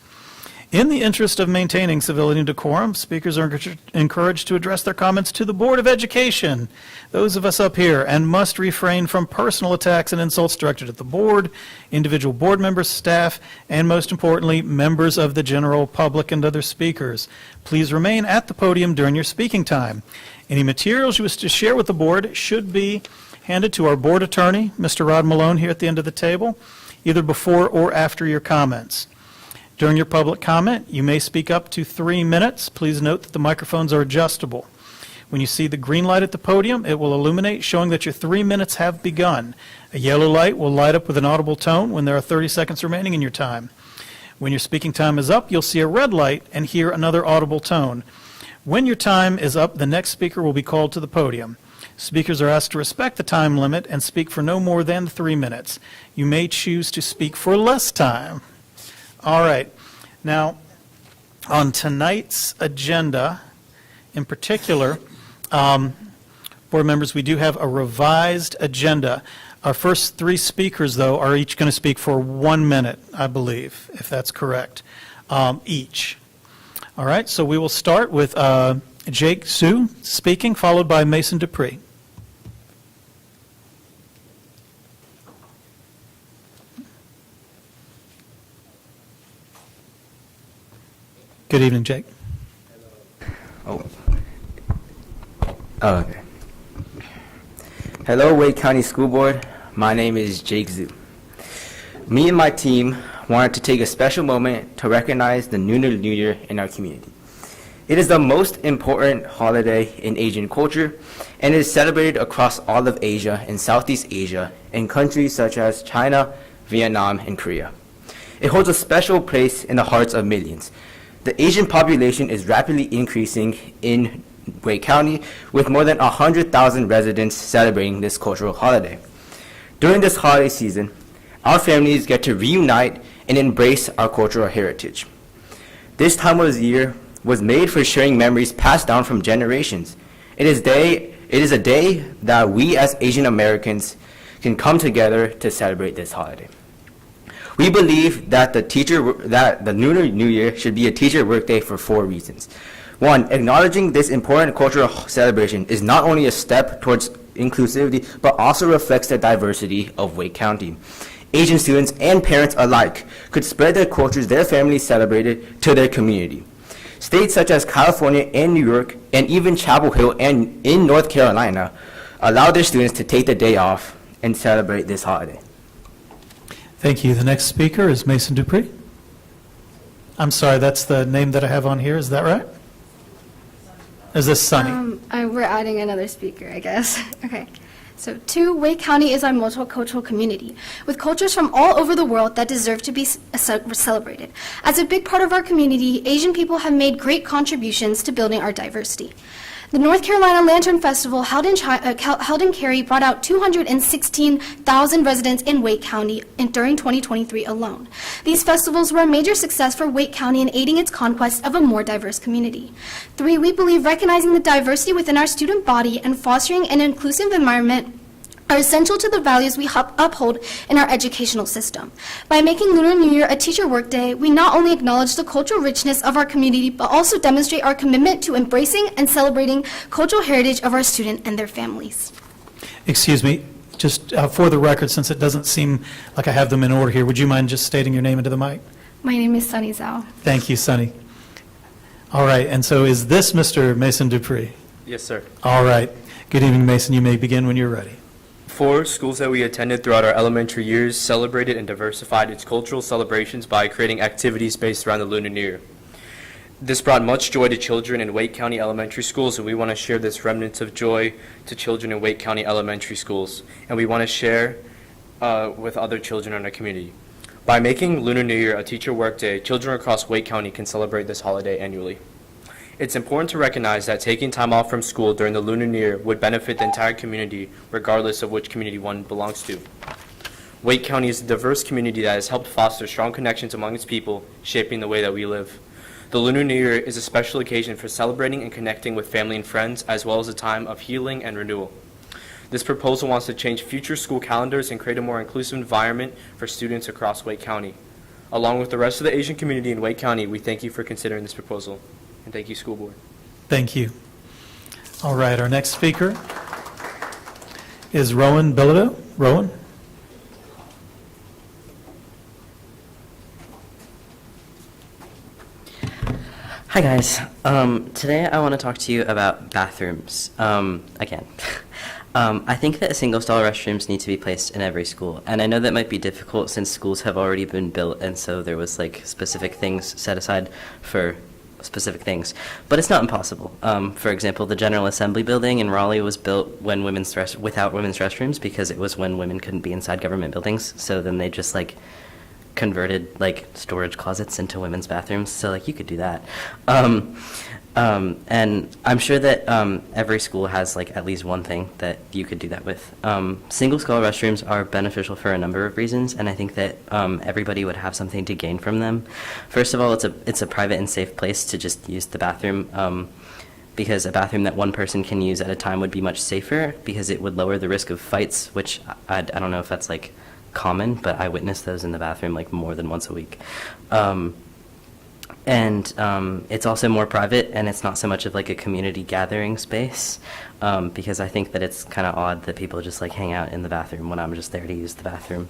In the interest of maintaining civility and decorum, speakers are encouraged to address their comments to the Board of Education, those of us up here, and must refrain from personal attacks and insults directed at the board, individual board members, staff, and most importantly, members of the general public and other speakers. Please remain at the podium during your speaking time. Any materials you wish to share with the board should be handed to our board attorney, Mr. Rod Malone, here at the end of the table, either before or after your comments. During your public comment, you may speak up to 3 minutes. Please note that the microphones are adjustable. When you see the green light at the podium, it will illuminate, showing that your 3 minutes have begun. A yellow light will light up with an audible tone when there are 30 seconds remaining in your time. When your speaking time is up, you'll see a red light and hear another audible tone. When your time is up, the next speaker will be called to the podium. Speakers are asked to respect the time limit and speak for no more than 3 minutes. You may choose to speak for less time. All right. Now, on tonight's agenda, in particular, board members, we do have a revised agenda. Our first 3 speakers, though, are each going to speak for 1 minute, I believe, if that's correct, each. All right, so we will start with Jake Sue speaking, followed by Mason Dupree. Good evening, Jake. Okay. Hello, Wake County School Board. My name is Jake Zhu. Me and my team wanted to take a special moment to recognize the Lunar New Year in our community. It is the most important holiday in Asian culture and is celebrated across all of Asia and Southeast Asia in countries such as China, Vietnam, and Korea. It holds a special place in the hearts of millions. The Asian population is rapidly increasing in Wake County, with more than 100,000 residents celebrating this cultural holiday. During this holiday season, our families get to reunite and embrace our cultural heritage. This time of the year was made for sharing memories passed down from generations. It is a day that we as Asian Americans can come together to celebrate this holiday. We believe that the Lunar New Year should be a teacher workday for 4 reasons. 1, acknowledging this important cultural celebration is not only a step towards inclusivity, but also reflects the diversity of Wake County. Asian students and parents alike could spread their cultures their families celebrated to their community. States such as California and New York, and even Chapel Hill and in North Carolina, allow their students to take the day off and celebrate this holiday. Thank you. The next speaker is Mason Dupree. I'm sorry, that's the name that I have on here. Is that right? Is this Sunny? We're adding another speaker, I guess. Okay. So 2, Wake County is our multicultural community, with cultures from all over the world that deserve to be celebrated. As a big part of our community, Asian people have made great contributions to building our diversity. The North Carolina Lantern Festival held in Cary brought out 216,000 residents in Wake County during 2023 alone. These festivals were a major success for Wake County in aiding its conquest of a more diverse community. 3, we believe recognizing the diversity within our student body and fostering an inclusive environment are essential to the values we uphold in our educational system. By making Lunar New Year a teacher workday, we not only acknowledge the cultural richness of our community, but also demonstrate our commitment to embracing and celebrating cultural heritage of our students and their families. Excuse me, just for the record, since it doesn't seem like I have them in order here, would you mind just stating your name into the mic? My name is Sunny Zhao. Thank you, Sunny. All right, and so is this Mr. Mason Dupree? Yes, sir. All right. Good evening, Mason. You may begin when you're ready. 4 schools that we attended throughout our elementary years celebrated and diversified its cultural celebrations by creating activities based around the Lunar New Year. This brought much joy to children in Wake County elementary schools, and we want to share this remnant of joy to children in Wake County elementary schools, and we want to share with other children in our community. By making Lunar New Year a teacher workday, children across Wake County can celebrate this holiday annually. It's important to recognize that taking time off from school during the Lunar New Year would benefit the entire community, regardless of which community one belongs to. Wake County is a diverse community that has helped foster strong connections among its people, shaping the way that we live. The Lunar New Year is a special occasion for celebrating and connecting with family and friends, as well as a time of healing and renewal. This proposal wants to change future school calendars and create a more inclusive environment for students across Wake County. Along with the rest of the Asian community in Wake County, we thank you for considering this proposal. And thank you, school board. Thank you. All right, our next speaker is Rowan Bilodeau. Rowan? Hi guys. Today I want to talk to you about bathrooms. Again. I think that single-stall restrooms need to be placed in every school, and I know that might be difficult since schools have already been built, and so there was like specific things set aside for specific things, but it's not impossible. For example, the General Assembly building in Raleigh was built when without women's restrooms because it was when women couldn't be inside government buildings, so then they just like converted like storage closets into women's bathrooms, so like you could do that. And I'm sure that every school has like at least one thing that you could do that with. Single-stall restrooms are beneficial for a number of reasons, and I think that everybody would have something to gain from them. First of all, it's a private and safe place to just use the bathroom, because a bathroom that one person can use at a time would be much safer, because it would lower the risk of fights, which I don't know if that's like common, but I witness those in the bathroom like more than once a week. And it's also more private, and it's not so much of like a community gathering space, because I think that it's kind of odd that people just like hang out in the bathroom when I'm just there to use the bathroom.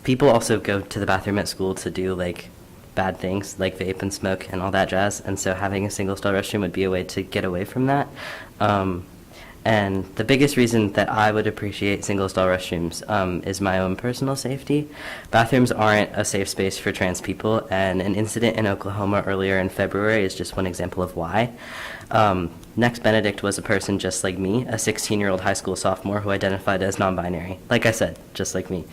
People also go to the bathroom at school to do like bad things like vape and smoke and all that jazz, and so having a single-stall restroom would be a way to get away from that. And the biggest reason that I would appreciate single-stall restrooms is my own personal safety. Bathrooms aren't a safe space for trans people, and an incident in Oklahoma earlier in February is just one example of why. Next Benedict was a person just like me, a 16-year-old high school sophomore who identified as non-binary. Like I said, just like me.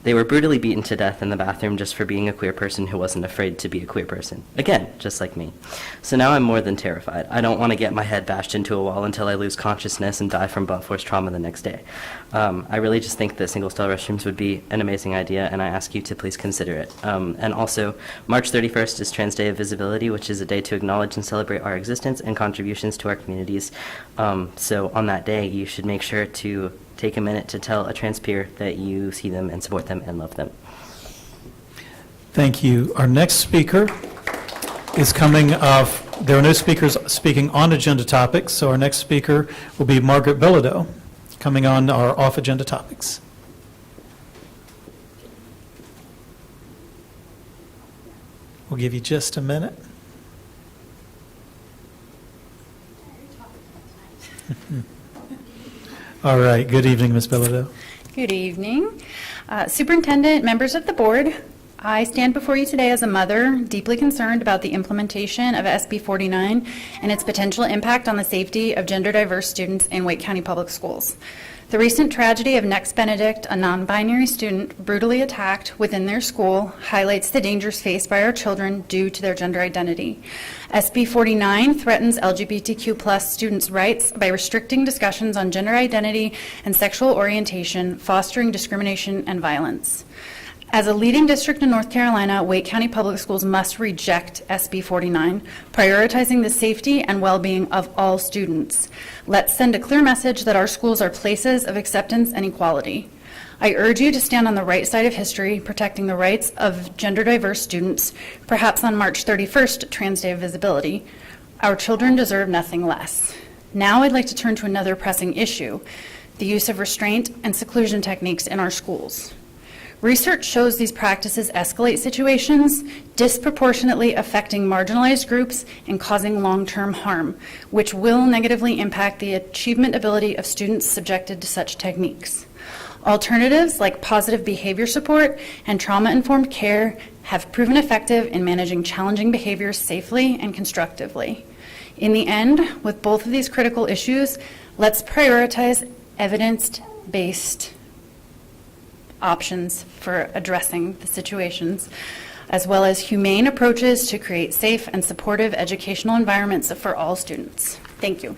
They were brutally beaten to death in the bathroom just for being a queer person who wasn't afraid to be a queer person. Again, just like me. So now I'm more than terrified. I don't want to get my head bashed into a wall until I lose consciousness and die from blunt force trauma the next day. I really just think that single-stall restrooms would be an amazing idea, and I ask you to please consider it. And also, March 31st is Trans Day of Visibility, which is a day to acknowledge and celebrate our existence and contributions to our communities. So on that day, you should make sure to take a minute to tell a trans peer that you see them and support them and love them. Thank you. Our next speaker is coming off, there are no speakers speaking on agenda topics, so our next speaker will be Margaret Bilodeau, coming on our off-agenda topics. We'll give you just a minute. All right. Good evening, Ms. Bilodeau. Good evening. Superintendent, members of the board, I stand before you today as a mother deeply concerned about the implementation of SB 49 and its potential impact on the safety of gender diverse students in Wake County Public Schools. The recent tragedy of Next Benedict, a non-binary student brutally attacked within their school, highlights the dangers faced by our children due to their gender identity. SB 49 threatens LGBTQ+ students' rights by restricting discussions on gender identity and sexual orientation, fostering discrimination and violence. As a leading district in North Carolina, Wake County Public Schools must reject SB 49, prioritizing the safety and well-being of all students. Let's send a clear message that our schools are places of acceptance and equality. I urge you to stand on the right side of history, protecting the rights of gender-diverse students, perhaps on March 31st, Trans Day of Visibility. Our children deserve nothing less. Now I'd like to turn to another pressing issue, the use of restraint and seclusion techniques in our schools. Research shows these practices escalate situations, disproportionately affecting marginalized groups and causing long-term harm, which will negatively impact the achievement ability of students subjected to such techniques. Alternatives like positive behavior support and trauma-informed care have proven effective in managing challenging behaviors safely and constructively. In the end, with both of these critical issues, let's prioritize evidence-based options for addressing the situations, as well as humane approaches to create safe and supportive educational environments for all students. Thank you.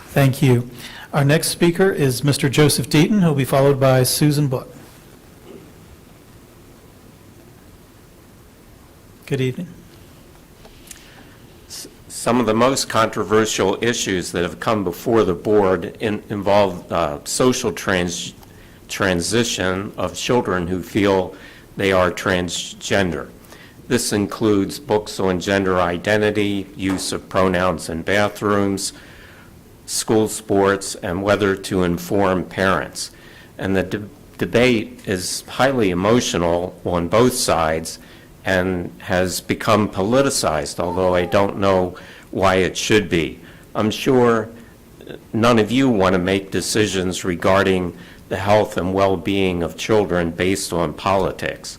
Thank you. Our next speaker is Mr. Joseph Deaton, who will be followed by Susan Book. Good evening. Some of the most controversial issues that have come before the board involve social transition of children who feel they are transgender. This includes books on gender identity, use of pronouns in bathrooms, school sports, and whether to inform parents. And the debate is highly emotional on both sides and has become politicized, although I don't know why it should be. I'm sure none of you want to make decisions regarding the health and well-being of children based on politics.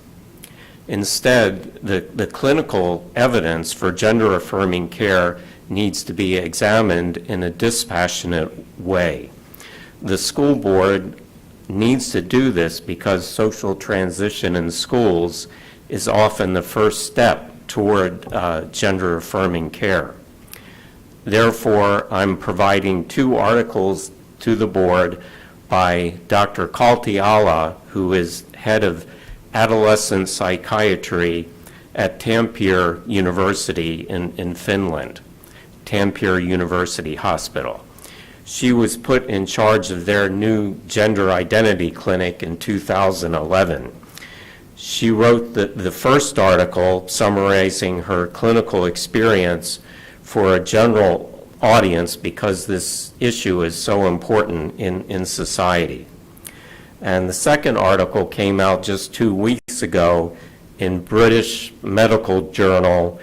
Instead, the clinical evidence for gender-affirming care needs to be examined in a dispassionate way. The school board needs to do this because social transition in schools is often the first step toward gender-affirming care. Therefore, I'm providing 2 articles to the board by Dr. Kaltiala, who is head of adolescent psychiatry at Tampere University in Finland, Tampere University Hospital. She was put in charge of their new gender identity clinic in 2011. She wrote the first article summarizing her clinical experience for a general audience because this issue is so important in society. And the second article came out just 2 weeks ago in British medical journal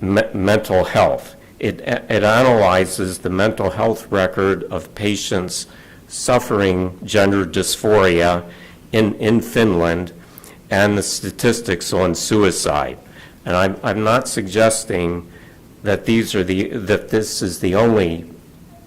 Mental Health. It analyzes the mental health record of patients suffering gender dysphoria in Finland and the statistics on suicide. And I'm not suggesting that this is the only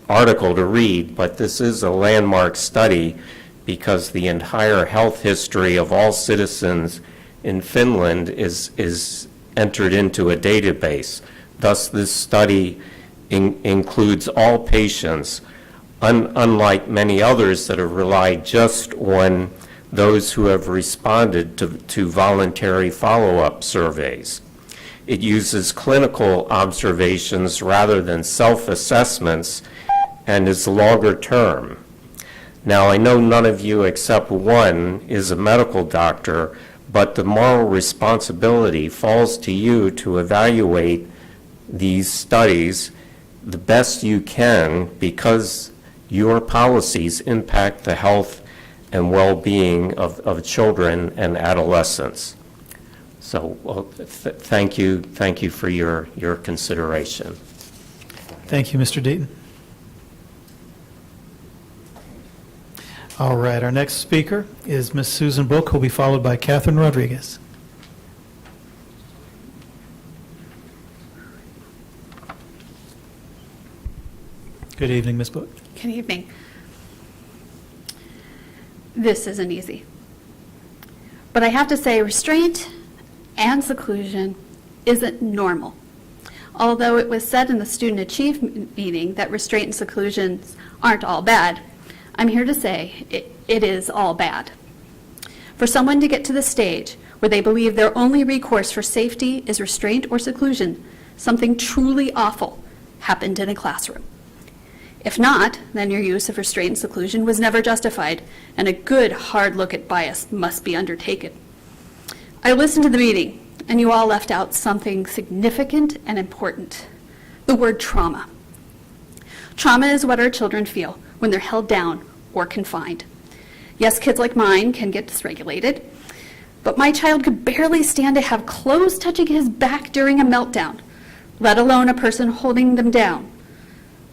article to read, but this is a landmark study because the entire health history of all citizens in Finland is entered into a database. Thus, this study includes all patients, unlike many others that have relied just on those who have responded to voluntary follow-up surveys. It uses clinical observations rather than self-assessments and is longer term. Now, I know none of you except one is a medical doctor, but the moral responsibility falls to you to evaluate these studies the best you can because your policies impact the health and well-being of children and adolescents. So thank you for your consideration. Thank you, Mr. Deaton. All right, our next speaker is Ms. Susan Book, who will be followed by Catherine Rodriguez. Good evening, Ms. Book. Good evening. this isn't easy. But I have to say, restraint and seclusion isn't normal. Although it was said in the student achievement meeting that restraint and seclusions aren't all bad, I'm here to say it is all bad. For someone to get to the stage where they believe their only recourse for safety is restraint or seclusion, something truly awful happened in a classroom. If not, then your use of restraint and seclusion was never justified, and a good hard look at bias must be undertaken. I listened to the meeting, and you all left out something significant and important: the word trauma. Trauma is what our children feel when they're held down or confined. Yes, kids like mine can get dysregulated, but my child could barely stand to have clothes touching his back during a meltdown, let alone a person holding them down.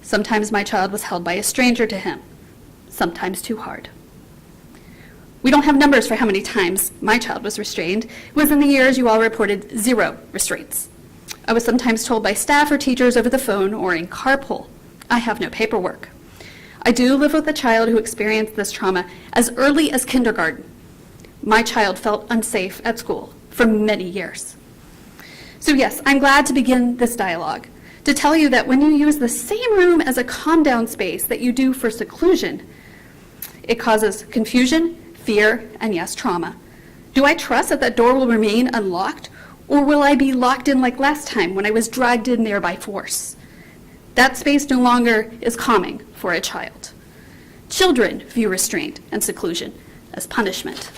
Sometimes my child was held by a stranger to him, sometimes too hard. We don't have numbers for how many times my child was restrained. It was in the years you all reported 0 restraints. I was sometimes told by staff or teachers over the phone or in carpool. I have no paperwork. I do live with a child who experienced this trauma as early as kindergarten. My child felt unsafe at school for many years. So yes, I'm glad to begin this dialogue, to tell you that when you use the same room as a calm-down space that you do for seclusion, it causes confusion, fear, and yes, trauma. Do I trust that that door will remain unlocked, or will I be locked in like last time when I was dragged in there by force? That space no longer is calming for a child. Children view restraint and seclusion as punishment.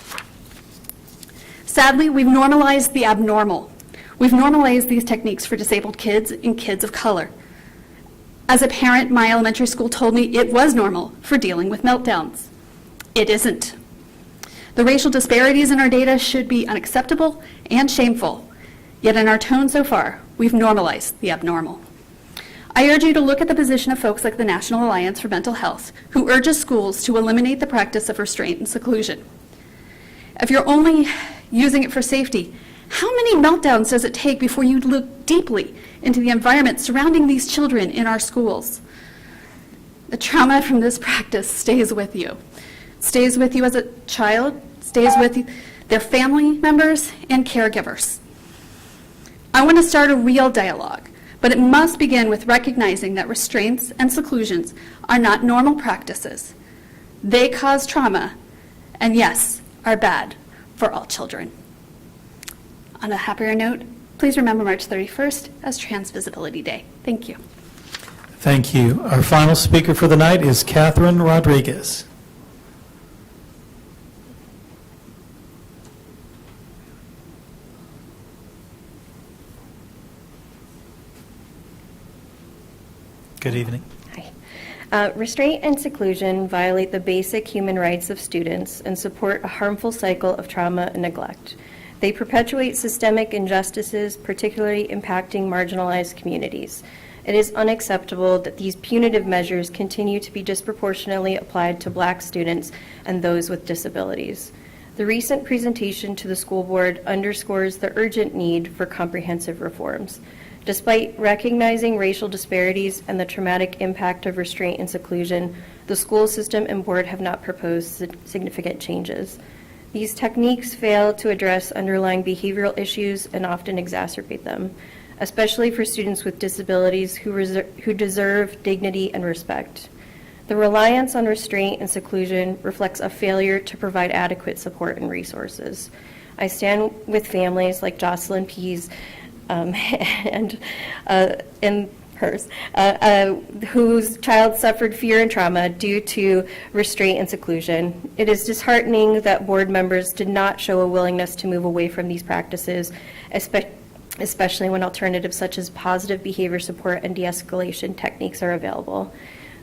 Sadly, we've normalized the abnormal. We've normalized these techniques for disabled kids and kids of color. As a parent, my elementary school told me it was normal for dealing with meltdowns. It isn't. The racial disparities in our data should be unacceptable and shameful, yet in our tone so far, we've normalized the abnormal. I urge you to look at the position of folks like the National Alliance for Mental Health, who urges schools to eliminate the practice of restraint and seclusion. If you're only using it for safety, how many meltdowns does it take before you look deeply into the environment surrounding these children in our schools? The trauma from this practice stays with you. Stays with you as a child, stays with you, their family members, and caregivers. I want to start a real dialogue, but it must begin with recognizing that restraints and seclusions are not normal practices. They cause trauma, and yes, are bad for all children. On a happier note, please remember March 31st as Trans Visibility Day. Thank you. Thank you. Our final speaker for the night is Catherine Rodriguez. Good evening. Hi. Restraint and seclusion violate the basic human rights of students and support a harmful cycle of trauma and neglect. They perpetuate systemic injustices, particularly impacting marginalized communities. It is unacceptable that these punitive measures continue to be disproportionately applied to Black students and those with disabilities. The recent presentation to the school board underscores the urgent need for comprehensive reforms. Despite recognizing racial disparities and the traumatic impact of restraint and seclusion, the school system and board have not proposed significant changes. These techniques fail to address underlying behavioral issues and often exacerbate them, especially for students with disabilities who deserve dignity and respect. The reliance on restraint and seclusion reflects a failure to provide adequate support and resources. I stand with families like Jocelyn Pease and hers, whose child suffered fear and trauma due to restraint and seclusion. It is disheartening that board members did not show a willingness to move away from these practices, especially when alternatives such as positive behavior support and de-escalation techniques are available.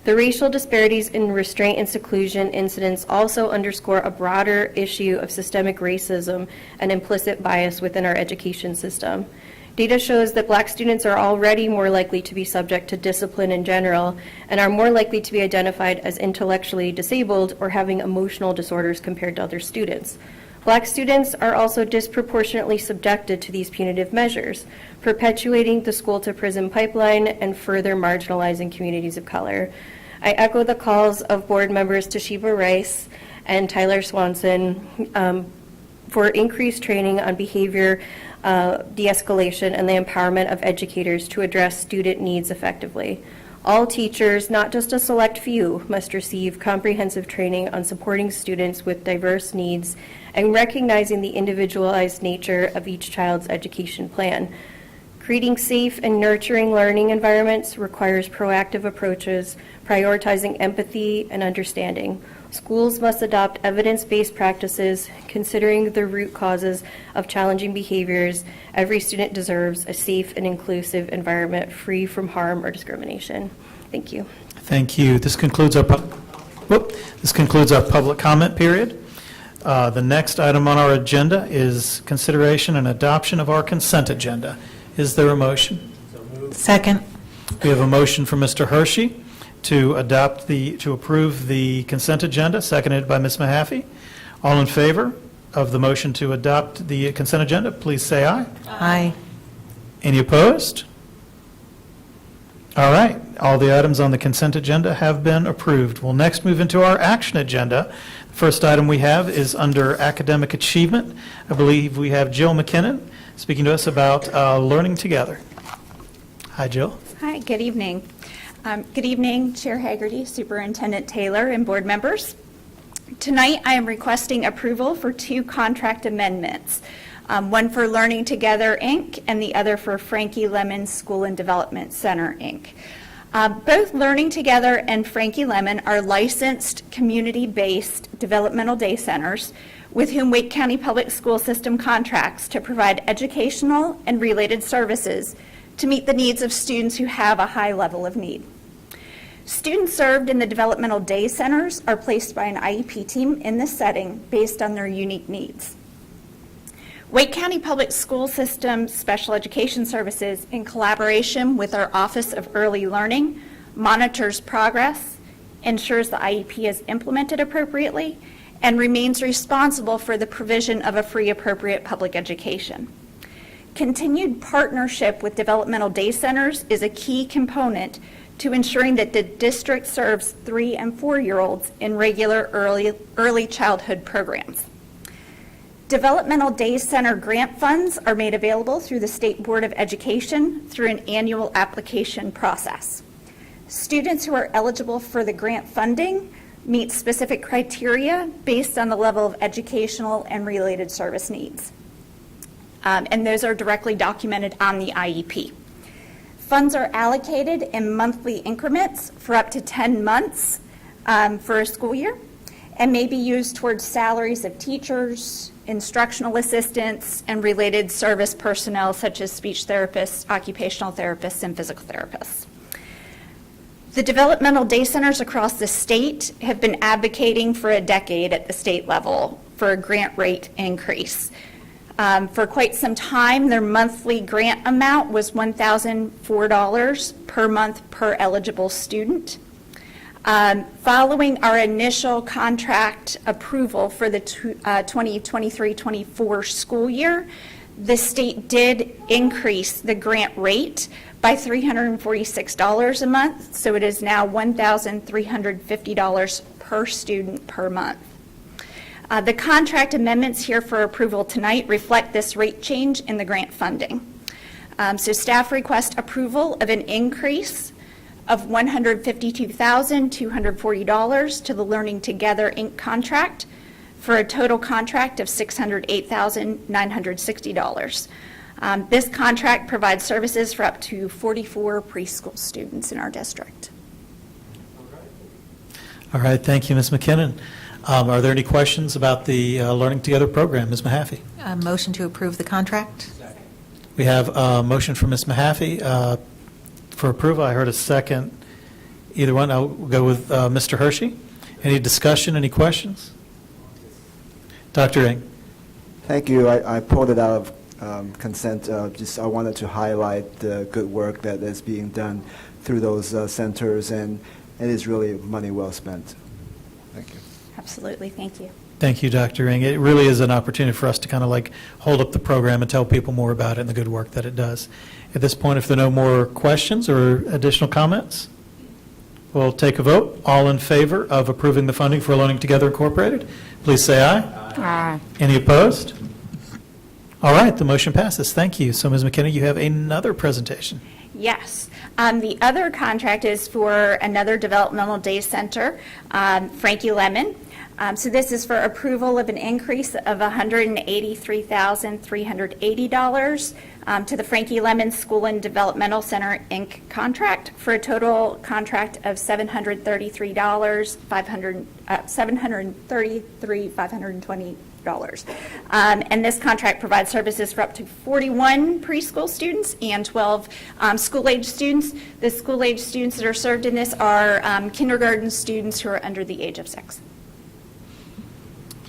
The racial disparities in restraint and seclusion incidents also underscore a broader issue of systemic racism and implicit bias within our education system. Data shows that Black students are already more likely to be subject to discipline in general and are more likely to be identified as intellectually disabled or having emotional disorders compared to other students. Black students are also disproportionately subjected to these punitive measures, perpetuating the school-to-prison pipeline and further marginalizing communities of color. I echo the calls of board members Toshiba Rice and Tyler Swanson for increased training on behavior de-escalation and the empowerment of educators to address student needs effectively. All teachers, not just a select few, must receive comprehensive training on supporting students with diverse needs and recognizing the individualized nature of each child's education plan. Creating safe and nurturing learning environments requires proactive approaches, prioritizing empathy and understanding. Schools must adopt evidence-based practices, considering the root causes of challenging behaviors. Every student deserves a safe and inclusive environment free from harm or discrimination. Thank you. Thank you. This concludes our public comment period. The next item on our agenda is consideration and adoption of our consent agenda. Is there a motion? Second. We have a motion from Mr. Hershey to approve the consent agenda, seconded by Ms. Mahaffey. All in favor of the motion to adopt the consent agenda, please say aye. Aye. Any opposed? All right, all the items on the consent agenda have been approved. We'll next move into our action agenda. The first item we have is under academic achievement. I believe we have Jill McKinnon speaking to us about learning together. Hi, Jill. Hi, good evening. Good evening, Chair Hagerty, Superintendent Taylor, and board members. Tonight, I am requesting approval for 2 contract amendments, one for Learning Together, Inc., and the other for Frankie Lemon School and Development Center, Inc. Both Learning Together and Frankie Lemon are licensed, community-based developmental day centers with whom Wake County Public School System contracts to provide educational and related services to meet the needs of students who have a high level of need. Students served in the developmental day centers are placed by an IEP team in this setting based on their unique needs. Wake County Public School System Special Education Services, in collaboration with our Office of Early Learning, monitors progress, ensures the IEP is implemented appropriately, and remains responsible for the provision of a free, appropriate public education. Continued partnership with developmental day centers is a key component to ensuring that the district serves 3- and 4-year-olds in regular early childhood programs. Developmental Day Center grant funds are made available through the State Board of Education through an annual application process. Students who are eligible for the grant funding meet specific criteria based on the level of educational and related service needs. And those are directly documented on the IEP. Funds are allocated in monthly increments for up to 10 months for a school year and may be used towards salaries of teachers, instructional assistants, and related service personnel such as speech therapists, occupational therapists, and physical therapists. The developmental day centers across the state have been advocating for a decade at the state level for a grant rate increase. For quite some time, their monthly grant amount was $1,004 per month per eligible student. Following our initial contract approval for the 2023-24 school year, the state did increase the grant rate by $346 a month, so it is now $1,350 per student per month. The contract amendments here for approval tonight reflect this rate change in the grant funding. So staff request approval of an increase of $152,240 to the Learning Together, Inc. contract for a total contract of $608,960. This contract provides services for up to 44 preschool students in our district. All right, thank you, Ms. McKinnon. Are there any questions about the Learning Together program? Ms. Mahaffey? Motion to approve the contract. We have a motion from Ms. Mahaffey for approval. I heard a second. Either one. I'll go with Mr. Hershey. Any discussion, any questions? Dr. Ng. Thank you. I pulled it out of consent. I wanted to highlight the good work that is being done through those centers, and it is really money well spent. Thank you. Absolutely, thank you. Thank you, Dr. Ng. It really is an opportunity for us to kind of like hold up the program and tell people more about it and the good work that it does. At this point, if there are no more questions or additional comments, We'll take a vote. All in favor of approving the funding for Learning Together Incorporated, please say aye. Aye. Any opposed? All right, the motion passes. Thank you. So, Ms. McKenna, you have another presentation. Yes. The other contract is for another developmental day center, Frankie Lemon. So this is for approval of an increase of $183,380 to the Frankie Lemon School and Developmental Center, Inc. contract for a total contract of $733,520. And this contract provides services for up to 41 preschool students and 12 school-age students. The school-age students that are served in this are kindergarten students who are under the age of 6.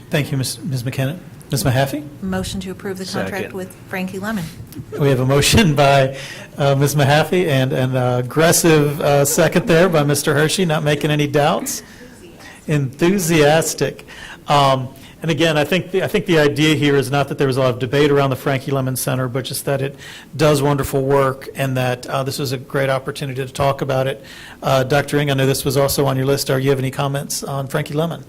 Thank you, Ms. McKenna. Ms. Mahaffey? Motion to approve the contract Second. with Frankie Lemon. We have a motion by Ms. Mahaffey and an aggressive second there by Mr. Hershey, not making any doubts. Enthusiastic. And again, I think the idea here is not that there was a lot of debate around the Frankie Lemon Center, but just that it does wonderful work and that this was a great opportunity to talk about it. Dr. Ng, I know this was also on your list. Do you have any comments on Frankie Lemon?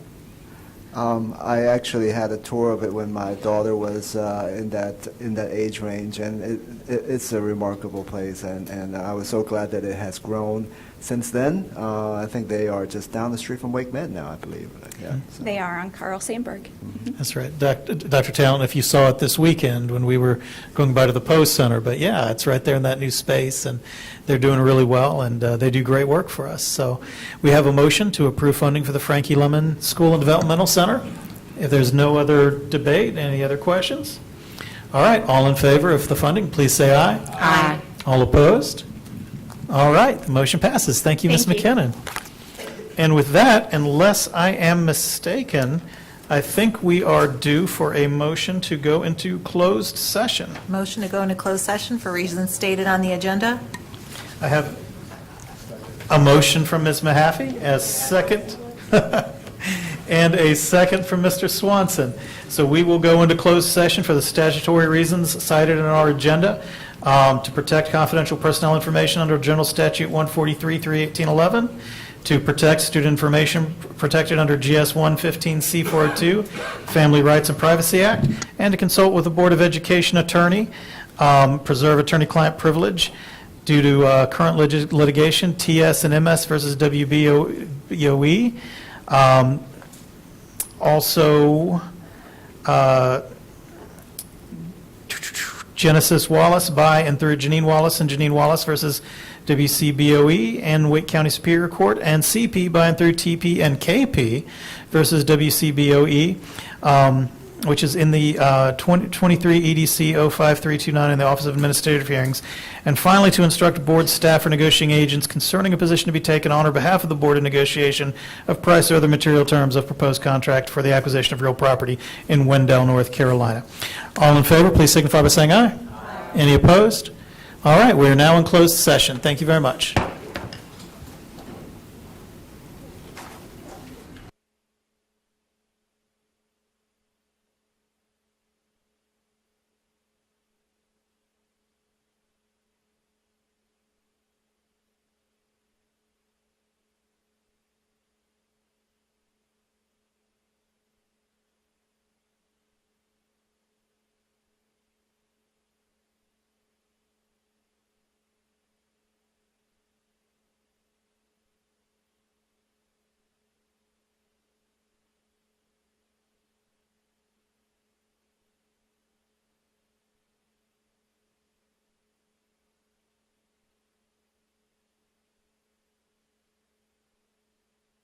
I actually had a tour of it when my daughter was in that age range, and it's a remarkable place, and I was so glad that it has grown since then. I think they are just down the street from Wake Med now, I believe. Yeah, so. They are on Carl Sandburg. That's right. Dr. Talent, if you saw it this weekend when we were going by to the Post Center, but yeah, it's right there in that new space, and they're doing really well, and they do great work for us. So we have a motion to approve funding for the Frankie Lemon School and Developmental Center. If there's no other debate, any other questions? All right, all in favor of the funding, please say aye. Aye. All opposed? All right, the motion passes. Thank you, Ms. McKinnon. And with that, unless I am mistaken, I think we are due for a motion to go into closed session. Motion to go into closed session for reasons stated on the agenda. I have a motion from Ms. Mahaffey, a second, and a second from Mr. Swanson. So we will go into closed session for the statutory reasons cited in our agenda to protect confidential personnel information under General Statute 143-31811, to protect student information protected under GS 115C402, Family Rights and Privacy Act, and to consult with the Board of Education attorney, preserve attorney-client privilege due to current litigation, TS and MS versus WBOE. Also, Genesis Wallace by and through Janine Wallace and Janine Wallace versus WCBOE and Wake County Superior Court, and CP by and through TP and KP versus WCBOE, which is in the 23 EDC 05329 in the Office of Administrative Hearings. And finally, to instruct board staff or negotiating agents concerning a position to be taken on or behalf of the board in negotiation of price or other material terms of proposed contract for the acquisition of real property in Wendell, North Carolina. All in favor, please signify by saying aye. Aye. Any opposed? All right, we are now in closed session. Thank you very much.